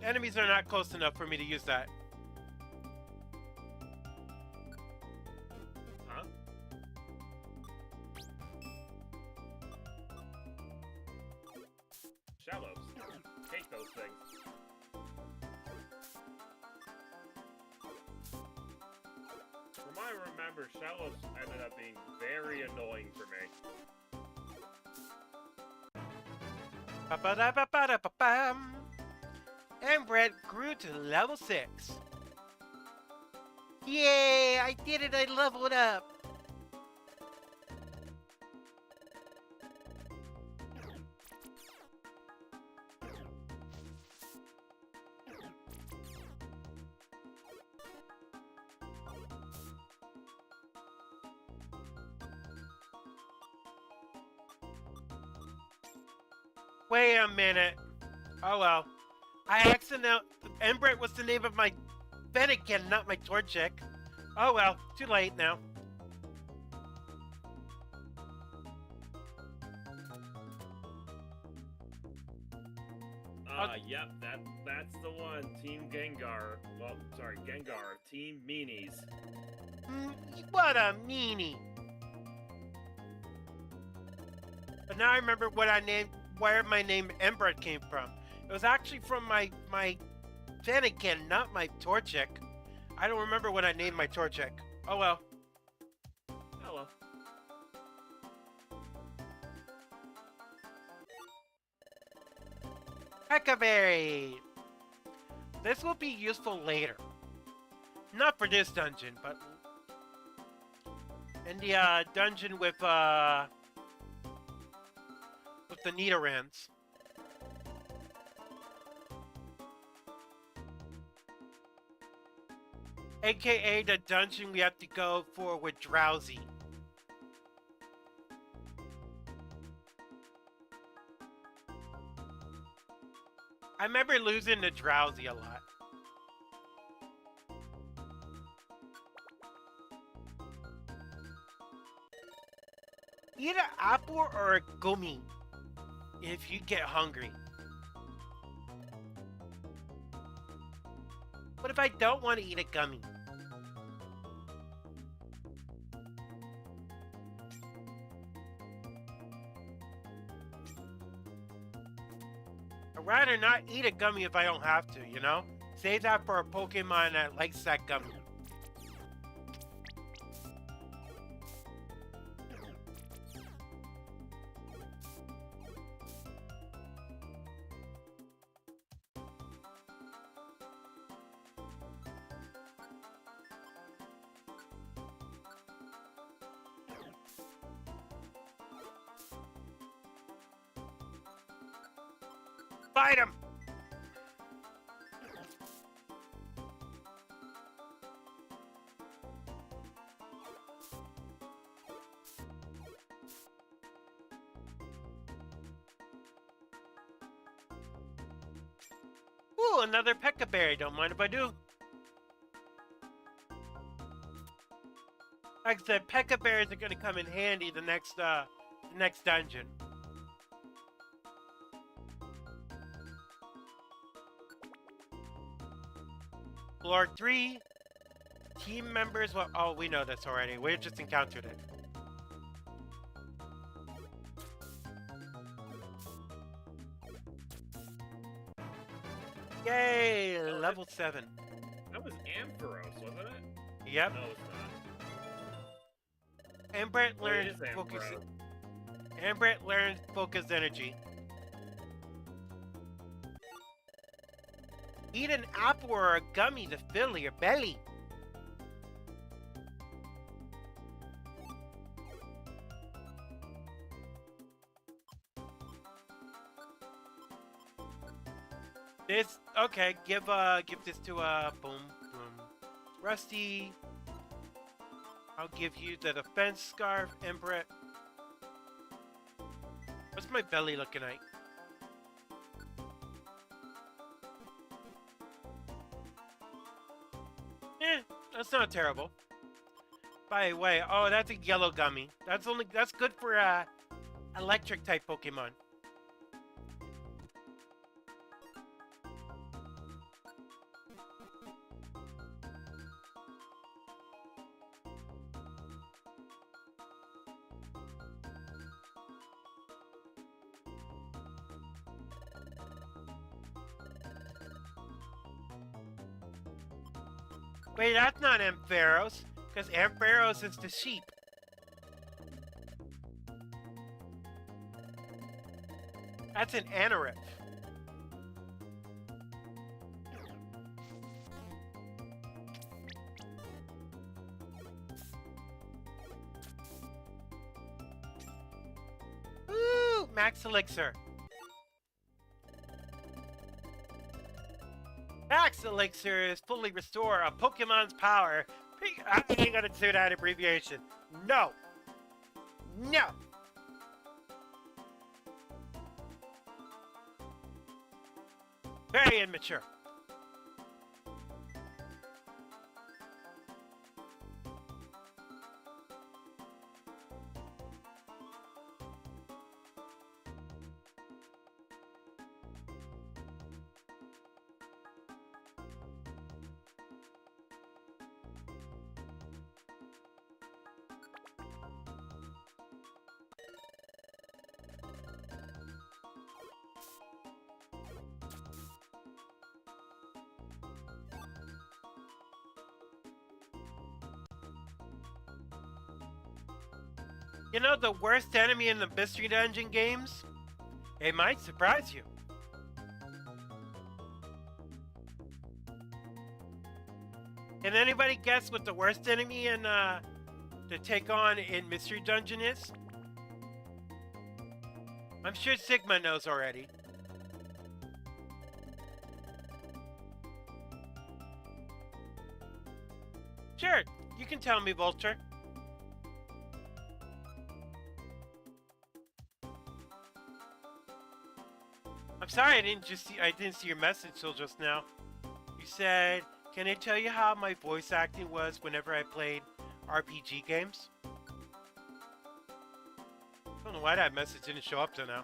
Enemies are not close enough for me to use that. Huh? Shallows. Hate those things. From what I remember, Shallows ended up being very annoying for me. Ba-ba-da-ba-ba-da-ba-bam. And Brett grew to level 6. Yay! I did it! I leveled up! Wait a minute. Oh well. I accidentally... Embret was the name of my Fennekin, not my Torchic. Oh well, too late now. Yep, that's the one. Team Gengar. Well, sorry, Gengar. Team Meanies. What a meanie. But now I remember what I named, where my name Embret came from. It was actually from my Fennekin, not my Torchic. I don't remember what I named my Torchic. Oh well. Hello. Hecaberry! This will be useful later. Not for this dungeon, but in the dungeon with the Nidorans. AKA the dungeon we have to go for with Drowsy. I remember losing to Drowsy a lot. Eat an apple or a gummy if you get hungry. What if I don't want to eat a gummy? I'd rather not eat a gummy if I don't have to, you know? Save that for a Pokemon that likes that gummy. Fight him! Ooh, another Pekka Berry. Don't mind if I do. Like I said, Pekka Berries are going to come in handy the next dungeon. Floor 3. Team members will... Oh, we know this already. We just encountered it. Yay! Level 7. That was Ampharos, wasn't it? Yep. No, it's not. Ambret Oh, it learns is focus. Ampharos. Ambret learns focus energy. Eat an apple or a gummy to fill your belly. This okay. Give this to boom boom. Rusty. I'll give you the defense scarf, Embret. What's my belly looking like? That's not terrible. By the way, oh, that's a yellow gummy. That's good for electric type Pokemon. Wait, that's not Ampharos, because Ampharos is the sheep. That's an Anorith. Ooh, Max Elixir. Max Elixir is fully restore a Pokemon's power. I ain't gonna do that abbreviation. No. No. Very immature. You know the worst enemy in the Mystery Dungeon games? It might surprise you. Can anybody guess what the worst enemy in to take on in Mystery Dungeon is? I'm sure Sigma knows already. Sure, you can tell me, Vulture. I'm sorry I didn't see your message till just now. You said, can I tell you how my voice acting was whenever I played RPG games? I don't know why that message didn't show up till now.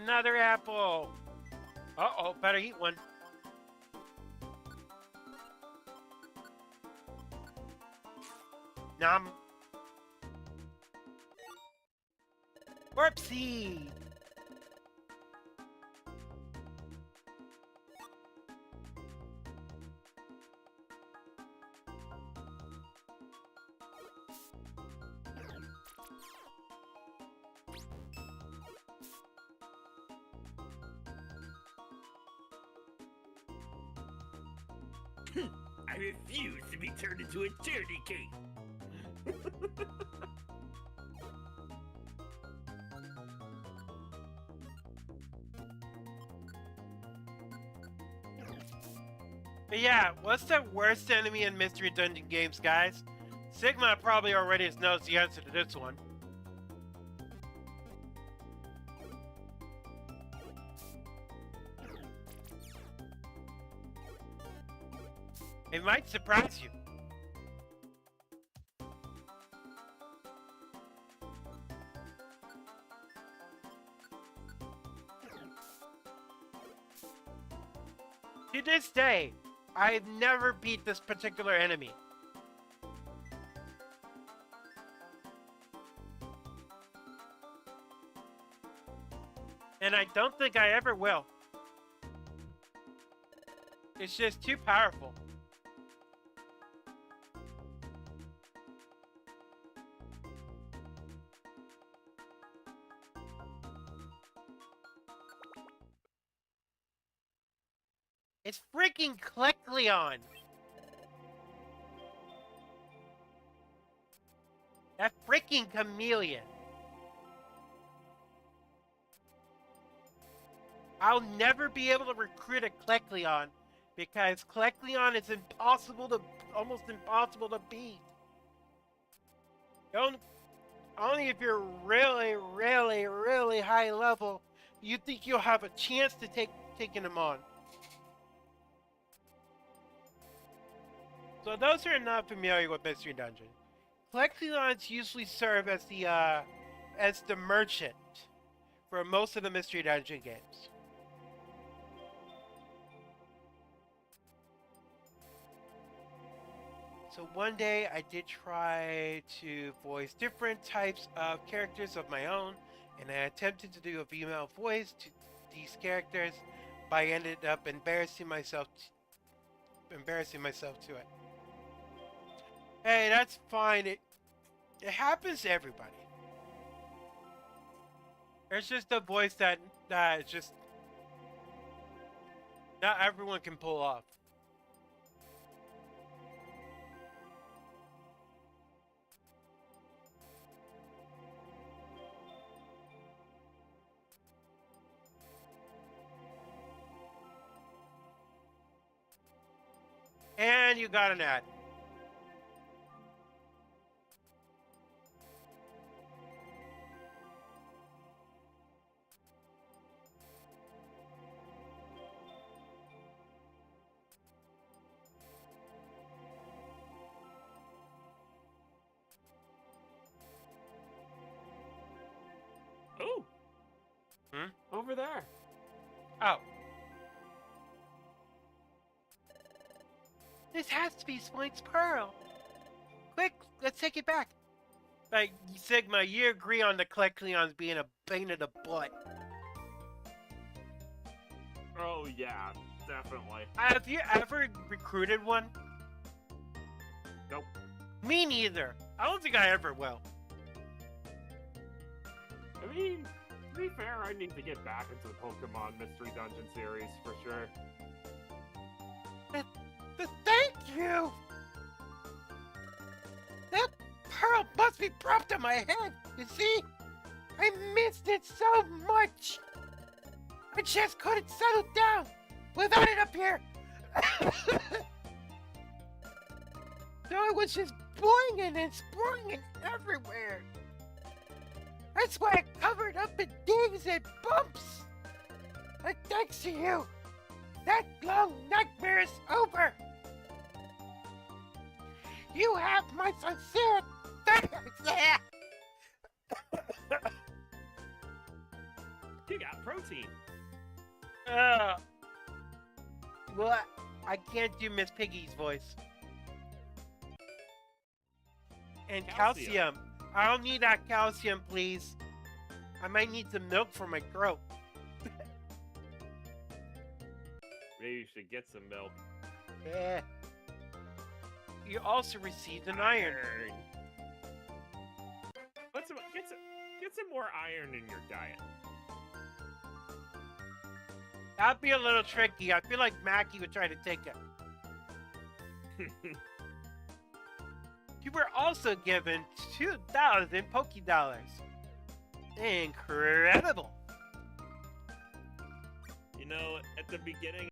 Another apple! Uh-oh, better eat one. Nom. Whoopsie! I refuse to be turned into a charity cake. But yeah, what's the worst enemy in Mystery Dungeon games, guys? Sigma probably already knows the answer to this one. It might surprise you. To this day, I've never beat this particular enemy. And I don't think I ever will. It's just too powerful. It's freaking Klecleon! That freaking chameleon! I'll never be able to recruit a Klecleon because Klecleon is almost impossible to beat. Only if you're really, really, really high level, you think you'll have a chance to taking him on. So those who are not familiar with Mystery Dungeon, Klecleons usually serve as the merchant for most of the Mystery Dungeon games. So one day I did try to voice different types of characters of my own, and I attempted to do a female voice to these characters, but I ended up embarrassing myself to it. Hey, that's fine. It happens to everybody. There's just a voice that just not everyone can pull off. And you got an ad. Ooh, Hmm? over there. Oh. This has to be Splank's Pearl. Quick, let's take it back. Like, Sigma, you agree on the Klecleons being a bane of the butt. Oh yeah, definitely. Have you ever recruited one? Nope. Me neither. I don't think I ever will. I mean, to be fair, I need to get back into the Pokemon Mystery Dungeon series for sure. But thank you! That pearl must be propped on my head, you see? I missed it so much! I just couldn't settle down without it up here! So I was just boinging and springing everywhere. That's why I covered up in dings and bumps. And thanks to you, that long nightmare is over. You have my sincere thanks. You got protein. Well, I can't do Miss Piggy's voice. And calcium. I don't need that calcium, please. I might need some milk for my throat. Maybe you should get some milk. Yeah. You also received an iron. Get some more iron in your diet. That'd be a little tricky. I feel like Mackie would try to take it. You were also given 2,000 Pokédollars. Incredible. You know, at the beginning